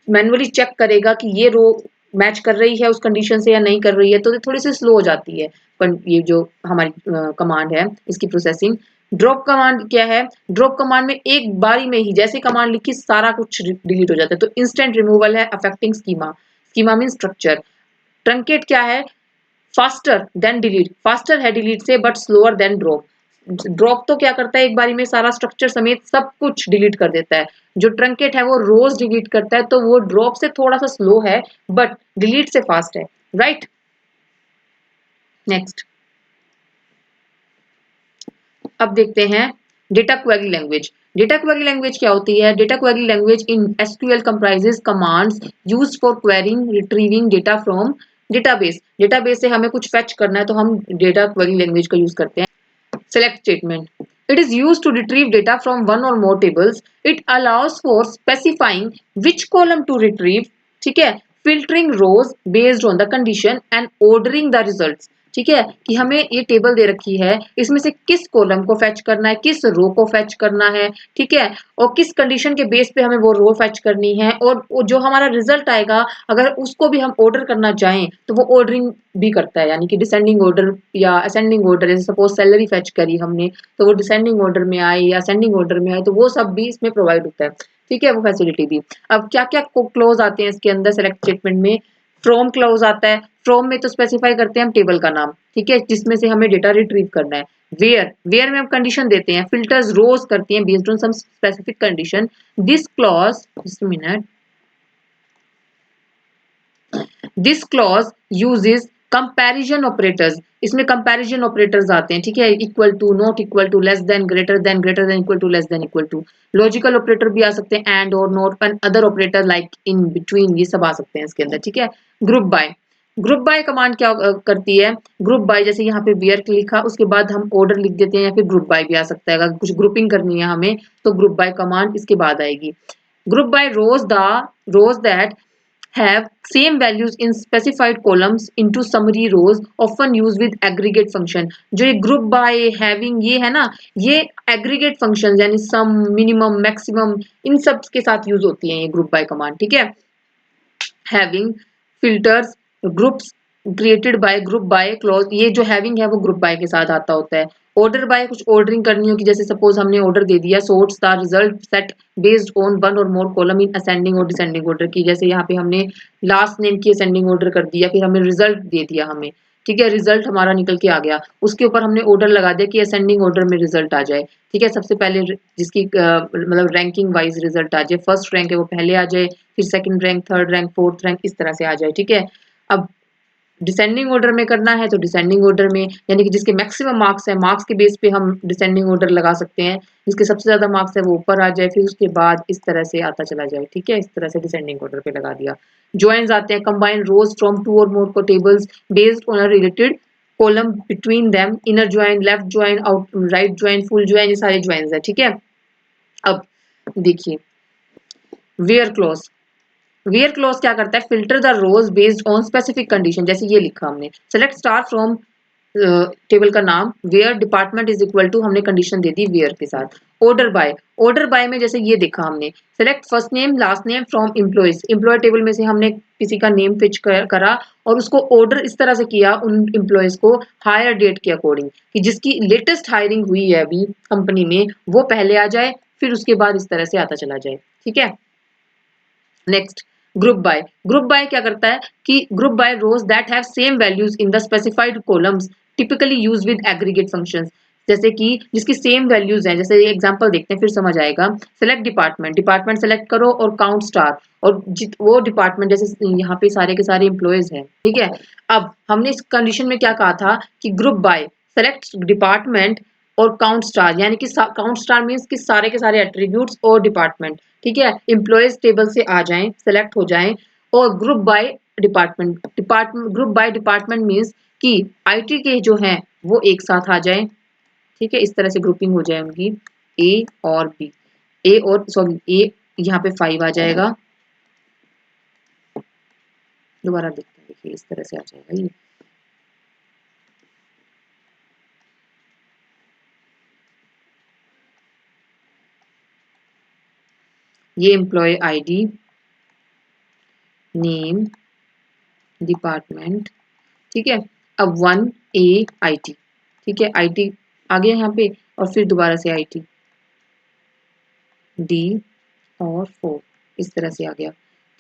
मैनुअली चेक करेगा कि ये रो मैच कर रही है उस कंडीशन से या नहीं कर रही है, तो थोड़ी सी स्लो हो जाती है ये जो हमारी कमांड है इसकी प्रोसेसिंग। ड्रॉप कमांड क्या है, ड्रॉप कमांड में एक बारी में ही जैसे कमांड लिखी सारा कुछ डिलीट हो जाता है, तो इंस्टेंट रिमूवल है, affecting schema, schema mean structure. Truncate क्या है, फास्टर देन डिलीट, फास्टर है डिलीट से but slower then drop. Drop तो क्या करता है, एक बारी में सारा स्ट्रक्चर समेत सब कुछ डिलीट कर देता है, जो ट्रंकेट है वो रोज डिलीट करता है, तो वो ड्रॉप से थोड़ा सा स्लो है बट डिलीट से फास्ट है, राइट। नेक्स्ट, अब देखते हैं data query language. Data query language क्या होती है, data query language in SQL comprises commands used for quarrying retrieving data from database, database से हमें कुछ फेच करना है तो हम डेटा क्वेरी लैंग्वेज का यूज करते हैं। Select statement. It is used to retrieve data from one or more tables. It allows for specifying which column to retrieve, ठीक है, filtering rows based on the condition and ordering the results, ठीक है, कि हमें ये table दे रखी है, इसमें से किस कॉलम को फेच करना है, किस रो को फेच करना है, ठीक है, और किस कंडीशन के बेस पे हमें वो रो फेच करनी है, और जो हमारा रिजल्ट आएगा अगर उसको भी हम ऑर्डर करना चाहें तो वो ऑर्डरिंग भी करता है, यानी कि डिसेंडिंग ऑर्डर या असेंडिंग ऑर्डर, जैसे सपोज सैलरी फेच करी हमने तो वो डिसेंडिंग ऑर्डर में आए या असेंडिंग ऑर्डर में आए, तो वो सब भी इसमें प्रोवाइड होता है, ठीक है, वो फैसिलिटी भी। अब क्या क्या क्लोज आते हैं इसके अंदर सेलेक्ट स्टेटमेंट में, फ्रॉम क्लोज आता है, फ्रॉम में तो स्पेसिफाई करते हैं हम टेबल का नाम, ठीक है, जिसमें से हमें डेटा रिट्रीव करना है। वेयर, वेयर में हम कंडीशन देते हैं, फिल्टर्स रोज करती हैं based on some specific condition. This clause, just minute, this clause uses comparison operators, इसमें कंपैरिजन ऑपरेटर्स आते हैं, ठीक है, equal to, not equal to, less than, greater than, equal to, less than, equal to. Logical operator भी आ सकते हैं, and और not, and other operator like in between, ये सब आ सकते हैं इसके अंदर, ठीक है। Group by, group by command क्या करती है, ग्रुप बाय जैसे यहाँ पे वेयर लिखा उसके बाद हम ऑर्डर लिख देते हैं, या फिर ग्रुप बाय भी आ सकता है, अगर कुछ ग्रुपिंग करनी है हमें तो ग्रुप बाय कमांड इसके बाद आएगी। Group by rows that have same values in specified columns into summary rows, often used with aggregate function। जो ये group by having ये है ना, ये aggregate functions यानी sum, minimum, maximum, इन सब के साथ यूज होती है ये group by कमांड, ठीक है। having, filters, groups created by, group by clause, ये जो having है वो group by के साथ आता होता है। ऑर्डर बाय, कुछ ऑर्डरिंग करनी होगी, जैसे सपोज हमने ऑर्डर दे दिया, sorts the result set based on one और मोर कॉलम इन असेंडिंग और डिसेंडिंग ऑर्डर की, जैसे यहाँ पे हमने लास्ट नेम की असेंडिंग ऑर्डर कर दिया, फिर हमें रिजल्ट दे दिया हमें, ठीक है, रिजल्ट हमारा निकल के आ गया, उसके ऊपर हमने ऑर्डर लगा दिया कि असेंडिंग ऑर्डर में रिजल्ट आ जाए। ठीक है, सबसे पहले जिसकी मतलब रैंकिंग वाइज रिजल्ट आ जाए, फर्स्ट रैंक है वो पहले आ जाए, फिर second rank, third rank, fourth rank, इस तरह से आ जाए। ठीक है, अब डिसेंडिंग ऑर्डर में करना है तो डिसेंडिंग ऑर्डर में, यानी कि जिसके मैक्सिमम मार्क्स है, मार्क्स के बेस पे हम डिसेंडिंग ऑर्डर लगा सकते हैं, जिसके सबसे ज्यादा मार्क्स है वो ऊपर आ जाए, फिर उसके बाद इस तरह से आता चला जाए। ठीक है, इस तरह से डिसेंडिंग ऑर्डर पे लगा दिया। ज्वाइंस आते हैं, combine rose from 2 or more tables based on a related column between them, inner join, left join, out right join, full join, ये सारे ज्वाइंस है। ठीक है, अब देखिए वेयर क्लॉज। वेयर क्लॉज क्या करता है, filter the rows based on specific condition, जैसे ये लिखा हमने, सेलेक्ट स्टार फ्रॉम टेबल का नाम, where department is equal to, हमने कंडीशन दे दी वेयर के साथ। ऑर्डर बाय, ऑर्डर बाय में जैसे ये देखा हमने, select first name last name from employees, employee table में से हमने किसी का नेम फिच करा और उसको ऑर्डर इस तरह से किया उन एम्प्लॉयज को हायर डेट के अकॉर्डिंग, कि जिसकी लेटेस्ट हायरिंग हुई है अभी कंपनी में वो पहले आ जाए, फिर उसके बाद इस तरह से आता चला जाए। ठीक है, next group by. Group by क्या करता है कि group by rows that have same values in the specified columns typically use with aggregate functions, जैसे कि जिसकी सेम वैल्यूज हैं, जैसे एग्जांपल देखते हैं फिर समझ आएगा। सेलेक्ट डिपार्टमेंट, डिपार्टमेंट सेलेक्ट करो और काउंट स्टार, और वो डिपार्टमेंट जैसे यहाँ पे सारे के सारे एम्प्लॉयज हैं। ठीक है, अब हमने इस कंडीशन में क्या कहा था कि ग्रुप बाय, सेलेक्ट डिपार्टमेंट और काउंट स्टार, यानी कि काउंट स्टार मीन्स कि सारे के सारे एट्रीब्यूट्स और डिपार्टमेंट, ठीक है, एम्प्लॉयज टेबल से आ जाएं, सेलेक्ट हो जाएं, और group by department, department group by department means कि आईटी के जो हैं वो एक साथ आ जाएं। ठीक है, इस तरह से ग्रुपिंग हो जाए उनकी, ए और बी, ए और सॉरी ए यहाँ पे 5 आ जाएगा, दोबारा देखते हैं, देखिए इस तरह से आ जाएगा ये एम्प्लॉय आईडी, नेम, डिपार्टमेंट। ठीक है, अब 1 ए आई टी, ठीक है, आई टी आ गया यहाँ पे, और फिर दोबारा से आई टी डी और 4, इस तरह से आ गया।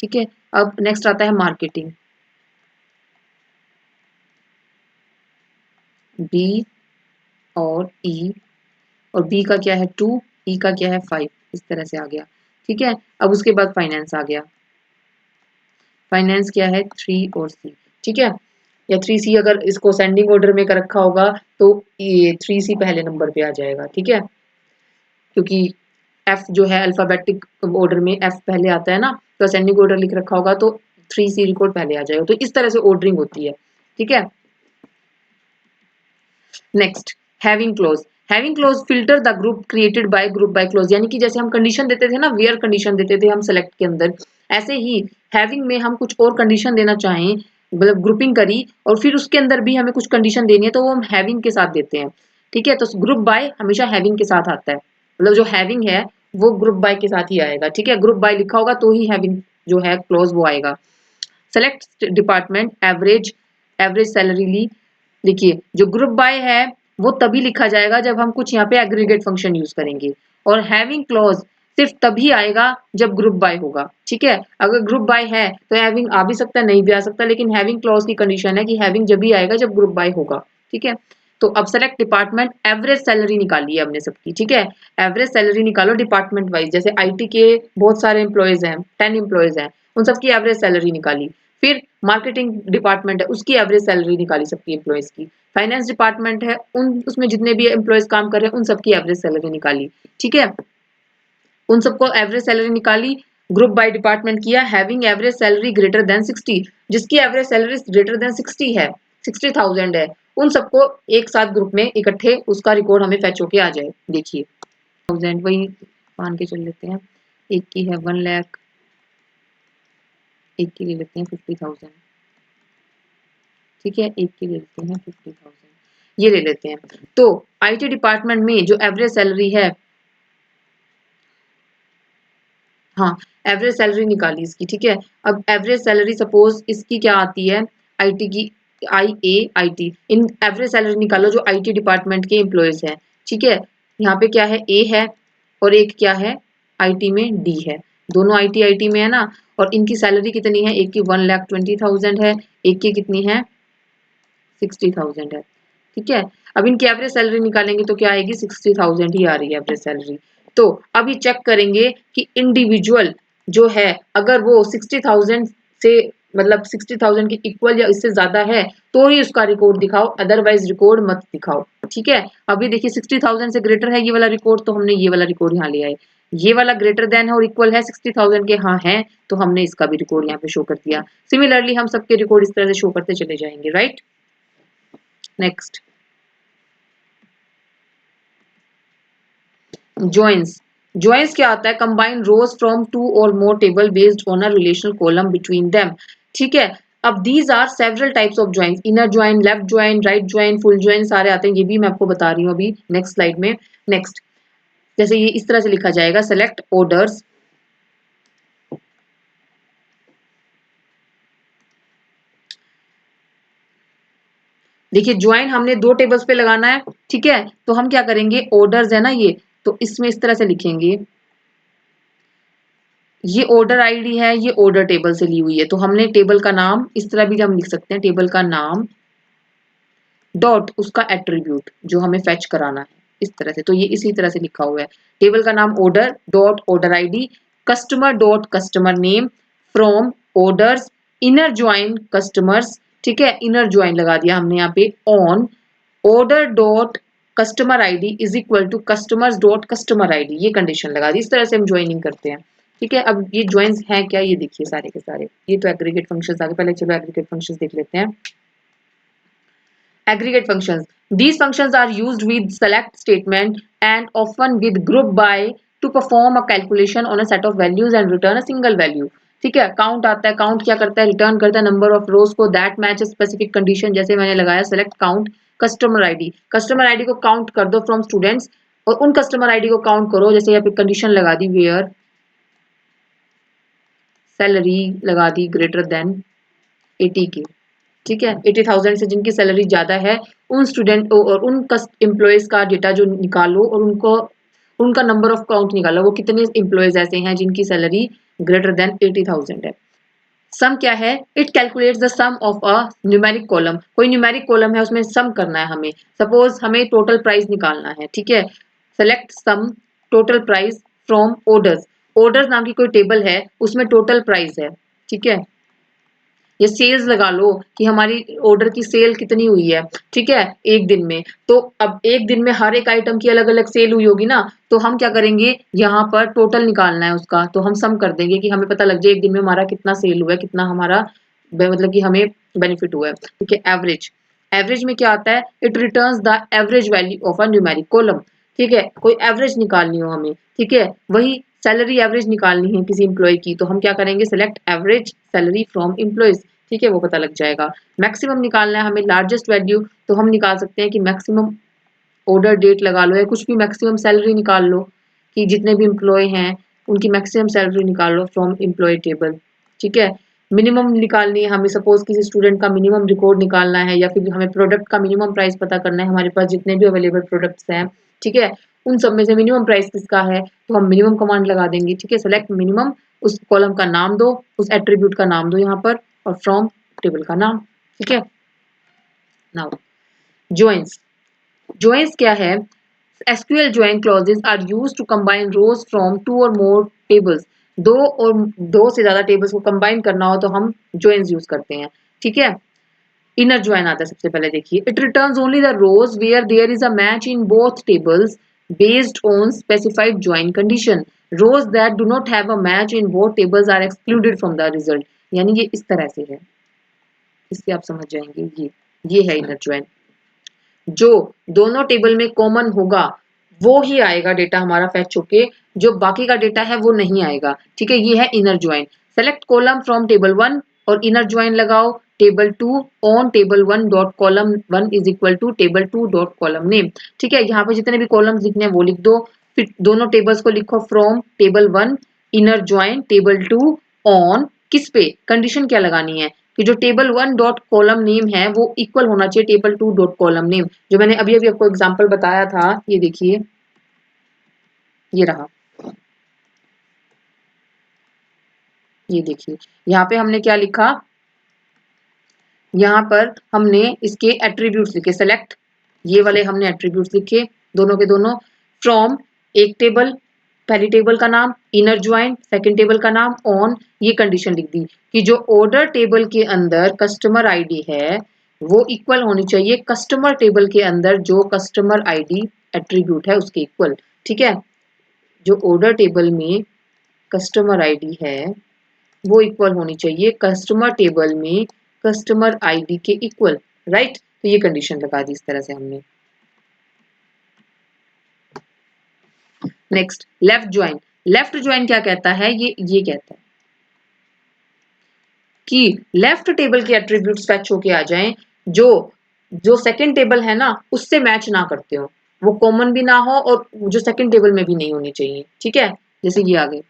ठीक है, अब नेक्स्ट आता है मार्केटिंग, बी और ई, और बी का क्या है 2, ई का क्या है 5, इस तरह से आ गया। ठीक है, अब उसके बाद फाइनेंस आ गया, फाइनेंस क्या है 3 और सी। ठीक है, या 3 सी अगर इसको सेंडिंग ऑर्डर में कर रखा होगा तो ये 3 सी पहले नंबर पे आ जाएगा। ठीक है, क्योंकि एफ जो है अल्फाबेटिक ऑर्डर में एफ पहले आता है ना, तो असेंडिंग ऑर्डर लिख रखा होगा तो 3 सी रिकॉर्ड पहले आ जाएगा, तो इस तरह से ऑर्डरिंग होती है। ठीक है, next having close. Having close filter the group created by close, यानी कि जैसे हम कंडीशन देते थे ना, वेयर कंडीशन देते थे हम सेलेक्ट के अंदर, ऐसे ही हैविंग में हम कुछ और कंडीशन देना चाहें, मतलब ग्रुपिंग करी और फिर उसके अंदर भी हमें कुछ कंडीशन देनी है तो वो हम हैविंग के साथ देते हैं। ठीक है, तो ग्रुप बाय हमेशा हैविंग के साथ आता है, मतलब जो हैविंग है वो ग्रुप बाय के साथ ही आएगा। ठीक है, ग्रुप बाय लिखा होगा तो ही हैविंग जो है क्लोज वो आएगा। Select department, average, average salary ली। देखिए जो ग्रुप बाय है वो तभी लिखा जाएगा जब हम कुछ यहाँ पे एग्रीगेट फंक्शन यूज करेंगे, और हैविंग क्लॉज सिर्फ तभी आएगा जब ग्रुप बाय होगा। ठीक है, अगर ग्रुप बाय है तो हैविंग आ भी सकता है, नहीं भी आ सकता, लेकिन हैविंग क्लॉज की कंडीशन है कि हैविंग जब भी आएगा जब ग्रुप बाय होगा। ठीक है, तो अब सेलेक्ट डिपार्टमेंट, एवरेज सैलरी निकाली है हमने सबकी। ठीक है, एवरेज सैलरी निकालो डिपार्टमेंट वाइज, जैसे आईटी के बहुत सारे एम्प्लॉयज हैं, 10 एम्प्लॉयज हैं, उन सबकी एवरेज सैलरी निकाली। फिर मार्केटिंग डिपार्टमेंट है, उसकी एवरेज सैलरी निकाली सबकी एम्प्लॉयज की। फाइनेंस डिपार्टमेंट है, उन उसमें जितने भी एम्प्लॉयज काम कर रहे हैं उन सबकी एवरेज सैलरी निकाली। ठीक है, उन सबको एवरेज सैलरी निकाली, ग्रुप बाय डिपार्टमेंट किया, having average salary greater than 60, जिसकी एवरेज सैलरी ग्रेटर देन 60 है, 60,000 है, उन सबको एक साथ ग्रुप में इकट्ठे उसका रिकॉर्ड हमें फैच होके आ जाए। देखिए 1000 वही मान के चल लेते हैं, एक की है 1 लाख, एक की ले लेते हैं 50,000। ठीक है, एक की ले लेते हैं 50,000, ये ले लेते हैं। तो आईटी डिपार्टमेंट में जो एवरेज सैलरी है, हाँ एवरेज सैलरी निकाली इसकी। ठीक है, अब एवरेज सैलरी सपोज इसकी क्या आती है, आईटी की, आई ए आई टी, इन एवरेज सैलरी निकालो जो आईटी डिपार्टमेंट के एम्प्लॉयज हैं। ठीक है, यहाँ पे क्या है ए है और एक क्या है आईटी में डी है, दोनों आईटी आईटी में है ना, और इनकी सैलरी कितनी है, एक की 1,20,000 है, एक की कितनी है 60,000 है, ठीक है। अब इनकी एवरेज सैलरी निकालेंगे तो क्या आएगी, 60,000 ही आ रही है एवरेज सैलरी। तो अभी चेक करेंगे कि इंडिविजुअल जो है अगर वो 60,000 से मतलब 60,000 के इक्वल या इससे ज्यादा है तो ही उसका रिकॉर्ड दिखाओ, अदरवाइज रिकॉर्ड मत दिखाओ, ठीक है। अभी देखिए 60,000 से ग्रेटर है ये वाला रिकॉर्ड, तो हमने ये वाला रिकॉर्ड यहाँ लिया है। ये वाला ग्रेटर देन है और इक्वल है 60,000 के, हाँ है, तो हमने इसका भी रिकॉर्ड यहाँ पे शो कर दिया। सिमिलरली हम सबके रिकॉर्ड इस तरह से शो करते चले जाएंगे, राइट। Next, joins. ज्वाइंस क्या आता है, combine rose from two or more table based on a relational column between them, ठीक है। अब these are several types of joins, inner join, left join, right join, full join सारे आते हैं, ये भी मैं आपको बता रही हूँ अभी नेक्स्ट स्लाइड में। नेक्स्ट, जैसे ये इस तरह से लिखा जाएगा, सेलेक्ट ऑर्डर्स, देखिए ज्वाइन हमने दो टेबल्स पे लगाना है, ठीक है। तो हम क्या करेंगे, ऑर्डर्स है ना ये, तो इसमें इस तरह से लिखेंगे, ये ऑर्डर आईडी है, ये ऑर्डर टेबल से ली हुई है, तो हमने टेबल का नाम इस तरह भी हम लिख सकते हैं, टेबल का नाम डॉट उसका एट्रीब्यूट जो हमें फैच कराना है, इस तरह से। तो ये इसी तरह से लिखा हुआ है, टेबल का नाम order dot order ID, customer dot customer name, from orders, inner join customers, ठीक है, इनर ज्वाइन लगा दिया हमने यहाँ पे, on order dot customer ID is equal to customers dot customer ID, ये कंडीशन लगा दी। इस तरह से हम ज्वाइनिंग करते हैं, ठीक है। अब ये ज्वाइंस हैं क्या, ये देखिए सारे के सारे, ये तो एग्रीगेट फंक्शंस आ गए, पहले चलो एग्रीगेट फंक्शंस देख लेते हैं। Aggregate functions. These functions are used with select statement and often with group by to perform a calculation on a set of values and return a single value. ठीक है, count आता है, count क्या करता है, रिटर्न करता है number of रोज को दैट मैच स्पेसिफिक कंडीशन, जैसे मैंने लगाया select count customer ID, customer ID को काउंट कर दो फ्रॉम स्टूडेंट्स, और उन कस्टमर आईडी को काउंट करो, जैसे यहाँ पे कंडीशन लगा दी वेयर सैलरी लगा दी ग्रेटर देन 80 के, ठीक है। 80,000 से जिनकी सैलरी ज्यादा है उन स्टूडेंट और उन एम्प्लॉयज का डेटा जो निकालो और उनको उनका नंबर ऑफ काउंट निकालो, वो कितने एम्प्लॉयज ऐसे हैं जिनकी सैलरी ग्रेटर देन 80,000 है। सम क्या है, it calculates the sum of a numeric column, कोई न्यूमेरिक कॉलम है उसमें सम करना है हमें, सपोज हमें टोटल प्राइस निकालना है, ठीक है। Select sum total price from orders, orders नाम की कोई टेबल है उसमें टोटल प्राइस है, ठीक है। या सेल्स लगा लो कि हमारी ऑर्डर की सेल कितनी हुई है, ठीक है, एक दिन में। तो अब एक दिन में हर एक आइटम की अलग अलग सेल हुई होगी ना, तो हम क्या करेंगे, यहाँ पर टोटल निकालना है उसका, तो हम सम कर देंगे कि हमें पता लग जाए एक दिन में हमारा कितना सेल हुआ है, कितना हमारा मतलब कि हमें बेनिफिट हुआ है, ठीक है। एवरेज, एवरेज में क्या आता है, it returns the average value of a numeric column, ठीक है। कोई एवरेज निकालनी हो हमें, ठीक है, वही सैलरी एवरेज निकालनी है किसी एम्प्लॉय की, तो हम क्या करेंगे, select average salary from employees, ठीक है, वो पता लग जाएगा। मैक्सिमम निकालना है हमें, लार्जेस्ट वैल्यू, तो हम निकाल सकते हैं कि मैक्सिमम ऑर्डर डेट लगा लो या कुछ भी, मैक्सिमम सैलरी निकाल लो कि जितने भी एम्प्लॉय हैं उनकी मैक्सिमम सैलरी निकाल लो फ्रॉम एम्प्लॉय टेबल, ठीक है। मिनिमम निकालनी है हमें, सपोज किसी स्टूडेंट का मिनिमम रिकॉर्ड निकालना है या फिर हमें प्रोडक्ट का मिनिमम प्राइस पता करना है, हमारे पास जितने भी अवेलेबल प्रोडक्ट्स हैं, ठीक है, उन सब में से मिनिमम प्राइस किसका है, तो हम मिनिमम कमांड लगा देंगे, ठीक है। सेलेक्ट मिनिमम, उस कॉलम का नाम दो, उस एट्रीब्यूट का नाम दो यहाँ पर, और फ्रॉम टेबल का नाम, ठीक है। नाउ ज्वाइंस, ज्वाइंस क्या है, SQL join clauses are used to combine rows from two or more tables, दो और दो से ज्यादा टेबल्स को कंबाइन करना हो तो हम joins यूज करते हैं, ठीक है। इनर ज्वाइन आता है सबसे पहले, देखिए it returns only the rows where there is a match in both tables based on specified join condition, rows that do not have a match in both tables are excluded from the result, यानी ये इस तरह से है, इससे आप समझ जाएंगे, ये है इनर ज्वाइन, जो दोनों टेबल में कॉमन होगा वो ही आएगा डेटा हमारा फैच होके, जो बाकी का डेटा है वो नहीं आएगा, ठीक है। ये है inner join. Select column from table one और इनर ज्वाइन लगाओ table two on table one dot column one is equal to table two dot column name, ठीक है। यहाँ पे जितने भी कॉलम्स लिखने हैं वो लिख दो, फिर दोनों टेबल्स को लिखो from table one inner join table two on, किस पे, कंडीशन क्या लगानी है कि जो table one dot column name है वो इक्वल होना चाहिए table two dot column name, जो मैंने अभी अभी आपको एग्जांपल बताया था, ये देखिए ये रहा, ये देखिए यहाँ पे हमने क्या लिखा, यहाँ पर हमने इसके एट्रीब्यूट्स लिखे, सेलेक्ट, ये वाले हमने एट्रीब्यूट्स लिखे दोनों के दोनों, फ्रॉम एक टेबल, पहली टेबल का नाम, इनर ज्वाइन सेकंड टेबल का नाम, ऑन ये कंडीशन लिख दी कि जो ऑर्डर टेबल के अंदर कस्टमर आईडी है वो इक्वल होनी चाहिए कस्टमर टेबल के अंदर जो कस्टमर आईडी एट्रीब्यूट है उसके इक्वल। ठीक है, जो ऑर्डर टेबल में कस्टमर आईडी है वो इक्वल होनी चाहिए कस्टमर टेबल में कस्टमर आईडी के इक्वल, राइट। तो ये कंडीशन लगा दी इस तरह से हमने। Next left join, left join क्या कहता है, ये कहता है कि लेफ्ट टेबल के एट्रीब्यूट्स फेच होके आ जाएं जो जो सेकंड टेबल है ना उससे मैच ना करते हो, वो कॉमन भी ना हो और जो सेकंड टेबल में भी नहीं होनी चाहिए। ठीक है, जैसे ये आगे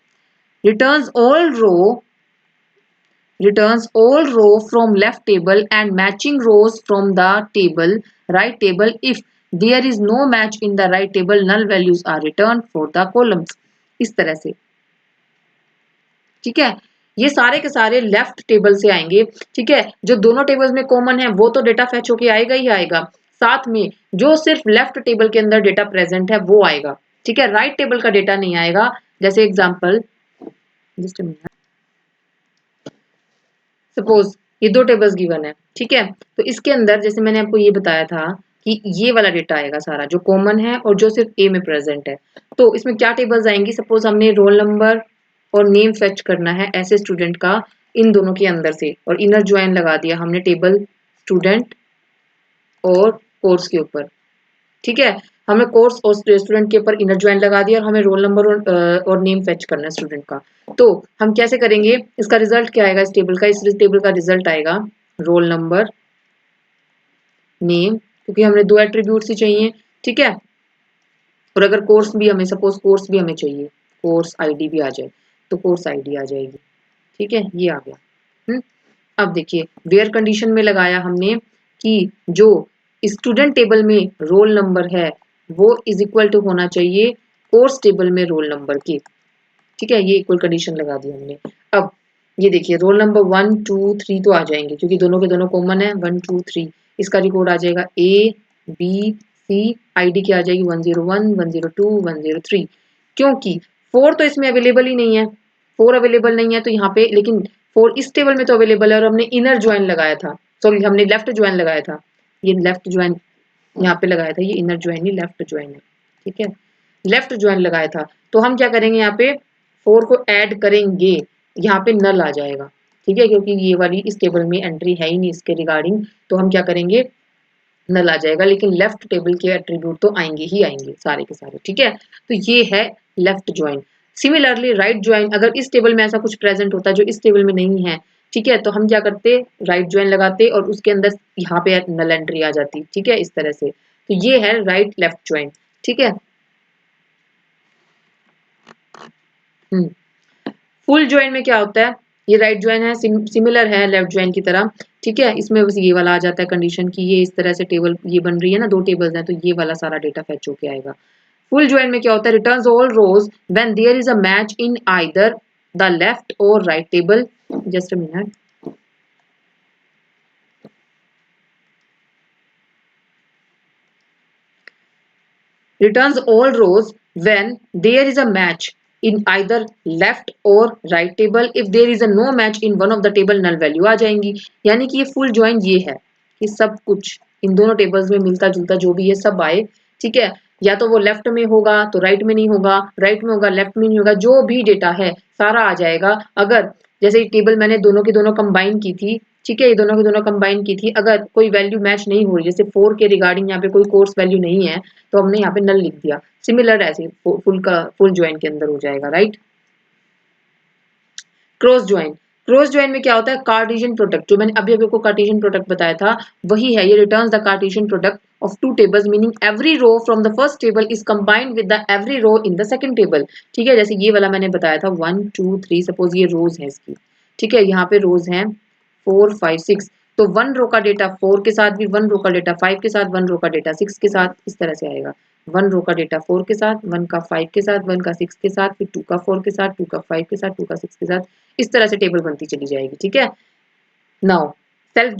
returns all row, returns all row from left table and matching rows from the table right table. If there is no match in the right table, null values are returned for the columns। इस तरह से। ठीक है, ये सारे के सारे left table से आएंगे। ठीक है, जो दोनों टेबल्स में कॉमन है वो तो डेटा फेच होके आएगा ही आएगा, साथ में जो सिर्फ लेफ्ट टेबल के अंदर डेटा प्रेजेंट है वो आएगा। ठीक है, राइट टेबल का डेटा नहीं आएगा। जैसे एग्जांपल, जस्ट सपोज ये दो टेबल्स गिवन है। ठीक है, तो इसके अंदर जैसे मैंने आपको ये बताया था कि ये वाला डेटा आएगा सारा जो कॉमन है और जो सिर्फ ए में प्रेजेंट है। तो इसमें क्या टेबल्स आएंगी, सपोज हमने रोल नंबर और नेम फेच करना है ऐसे स्टूडेंट का इन दोनों के अंदर से, और इनर ज्वाइन लगा दिया हमने टेबल स्टूडेंट और कोर्स के ऊपर। ठीक है, हमें कोर्स और स्टूडेंट के ऊपर इनर ज्वाइन लगा दिया और हमें रोल नंबर और नेम फेच करना है स्टूडेंट का। तो हम कैसे करेंगे, इसका रिजल्ट क्या आएगा इस टेबल का, इस टेबल का रिजल्ट आएगा रोल नंबर नेम, क्योंकि हमने दो एट्रीब्यूट्स ही चाहिए। ठीक है, और अगर कोर्स भी हमें, सपोज कोर्स भी हमें चाहिए, कोर्स आईडी भी आ जाए तो कोर्स आईडी आ जाएगी। ठीक है, ये आ गया। अब देखिए वेयर कंडीशन में लगाया हमने कि जो स्टूडेंट टेबल में रोल नंबर है वो इज इक्वल टू होना चाहिए कोर्स टेबल में रोल नंबर के। ठीक है, ये इक्वल कंडीशन लगा दी हमने। अब ये देखिए रोल नंबर 1 2 3 तो आ जाएंगे क्योंकि दोनों के दोनों कॉमन है, 1 2 3। इसका रिकॉर्ड आ जाएगा ए बी सी, आईडी क्या आ जाएगी 101 102 103, क्योंकि 4 तो इसमें अवेलेबल ही नहीं है, 4 अवेलेबल नहीं है तो यहाँ पे, लेकिन 4 इस टेबल में तो अवेलेबल है और हमने इनर ज्वाइन लगाया था, सॉरी हमने लेफ्ट ज्वाइन लगाया था, ये लेफ्ट ज्वाइन यहाँ पे लगाया था, ये इनर ज्वाइन नहीं लेफ्ट ज्वाइन है। ठीक है, लेफ्ट ज्वाइन लगाया था, तो हम क्या करेंगे यहाँ पे 4 को ऐड करेंगे, यहाँ पे नल आ जाएगा। ठीक है, क्योंकि ये वाली इस टेबल में एंट्री है ही नहीं इसके रिगार्डिंग, तो हम क्या करेंगे नल आ जाएगा, लेकिन लेफ्ट टेबल के एट्रीब्यूट तो आएंगे ही आएंगे सारे के सारे। ठीक है, तो ये है left join. Similarly right join, अगर इस टेबल में ऐसा कुछ प्रेजेंट होता है जो इस टेबल में नहीं है, ठीक है, तो हम क्या करते, राइट ज्वाइन लगाते और उसके अंदर यहाँ पे नल एंट्री आ जाती। ठीक है, इस तरह से। तो ये है राइट लेफ्ट ज्वाइन। ठीक है, फुल ज्वाइन में क्या होता है, ये राइट ज्वाइन है, सिमिलर है लेफ्ट ज्वाइन की तरह। ठीक है, इसमें बस ये वाला आ जाता है कंडीशन की ये इस तरह से टेबल ये बन रही है ना, दो टेबल्स हैं तो ये वाला सारा डेटा फेच होके आएगा। फुल ज्वाइन में क्या होता है, returns all rows when there is a match in either the left or right table. Just a minute, returns all rows when there is a match in either left or right table। if there is a no match in one of the table, null value आ जाएंगी। यानी कि ये full join ये है कि सब कुछ इन दोनों टेबल्स में मिलता जुलता जो भी है सब आए। ठीक है, या तो वो लेफ्ट में होगा तो राइट में नहीं होगा, राइट में होगा लेफ्ट में नहीं होगा, जो भी डेटा है सारा आ जाएगा। अगर जैसे टेबल मैंने दोनों की दोनों कंबाइन की थी, ठीक है, ये दोनों की दोनों कंबाइन की थी, अगर कोई वैल्यू मैच नहीं हो रही, जैसे 4 के रिगार्डिंग यहाँ पे कोई कोर्स वैल्यू नहीं है तो हमने यहाँ पे नल लिख दिया। सिमिलर ऐसे फुल ज्वाइन के अंदर हो जाएगा, right. Cross join, cross join में क्या होता है, कार्टेशियन प्रोडक्ट, जो मैंने अभी अभी आपको कार्टेशियन प्रोडक्ट बताया था वही है ये। Returns the cartesian product of two tables meaning every row from the first table is combined with the every row in the second table. ठीक है, जैसे ये वाला मैंने बताया था 1 2 3, सपोज ये रोज है इसकी। ठीक है, यहाँ पे रोज हैं 4 5 6, तो 1 रो का डेटा 4 के साथ भी, 1 रो का डेटा 5 के साथ, 1 रो का डेटा 6 के साथ, इस तरह से आएगा। 1 रो का डेटा 4 के साथ, 1 का 5 के साथ, 1 का 6 के साथ, फिर 2 का 4 के साथ, 2 का 5 के साथ, 2 का 6 के साथ, इस तरह से टेबल बनती चली जाएगी। ठीक है, नाउ सेल्फ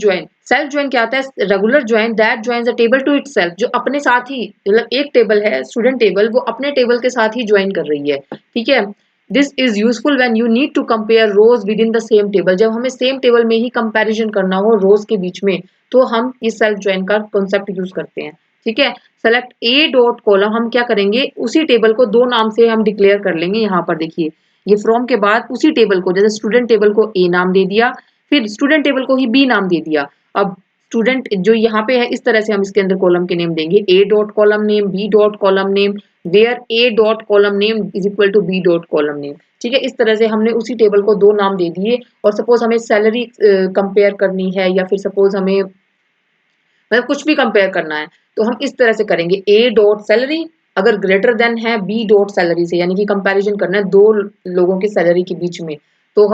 ज्वाइन क्या आता है? Regular join that joins a table to itself, जो अपने साथ ही, मतलब एक टेबल है स्टूडेंट टेबल, वो अपने टेबल के साथ ही ज्वाइन कर रही है, ठीक है। This is useful when you need to compare rows within the same table, जब हमें सेम टेबल में ही कंपैरिजन करना हो रोज के बीच में, तो हम इस सेल्फ ज्वाइन का कॉन्सेप्ट यूज करते हैं, ठीक है। सेलेक्ट ए डॉट कॉलम, हम क्या करेंगे, उसी टेबल को दो नाम से हम डिक्लेयर कर लेंगे। यहाँ पर देखिए, ये फ्रॉम के बाद उसी टेबल को, जैसे स्टूडेंट टेबल को ए नाम दे दिया, फिर स्टूडेंट टेबल को ही बी नाम दे दिया। अब स्टूडेंट जो यहाँ पे है, इस तरह से हम इसके अंदर कॉलम के नेम देंगे, A dot column name, B dot column name, where A dot column name is equal to B dot column name, ठीक है। इस तरह से हमने उसी टेबल को दो नाम दे दिए। और सपोज हमें सैलरी कंपेयर करनी है, या फिर सपोज हमें मतलब कुछ भी कंपेयर करना है, तो हम इस तरह से करेंगे, ए डॉट सैलरी अगर ग्रेटर देन है बी डॉट सैलरी से, यानी कि कंपैरिजन करना है दो लोगों की सैलरी के बीच में, तो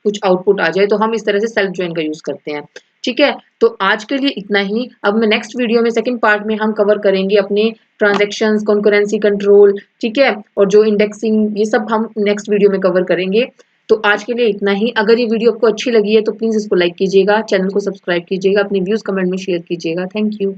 कुछ आउटपुट आ जाए, तो हम इस तरह से सेल्फ ज्वाइन का यूज करते हैं, ठीक है। तो आज के लिए इतना ही। अब मैं नेक्स्ट वीडियो में सेकंड पार्ट में हम कवर करेंगे अपने ट्रांजैक्शंस, कॉन्करेंसी कंट्रोल, ठीक है, और जो इंडेक्सिंग, ये सब हम नेक्स्ट वीडियो में कवर करेंगे। तो आज के लिए इतना ही। अगर ये वीडियो आपको अच्छी लगी है तो प्लीज इसको लाइक कीजिएगा, चैनल को सब्सक्राइब कीजिएगा, अपने व्यूज कमेंट में शेयर कीजिएगा। Thank you.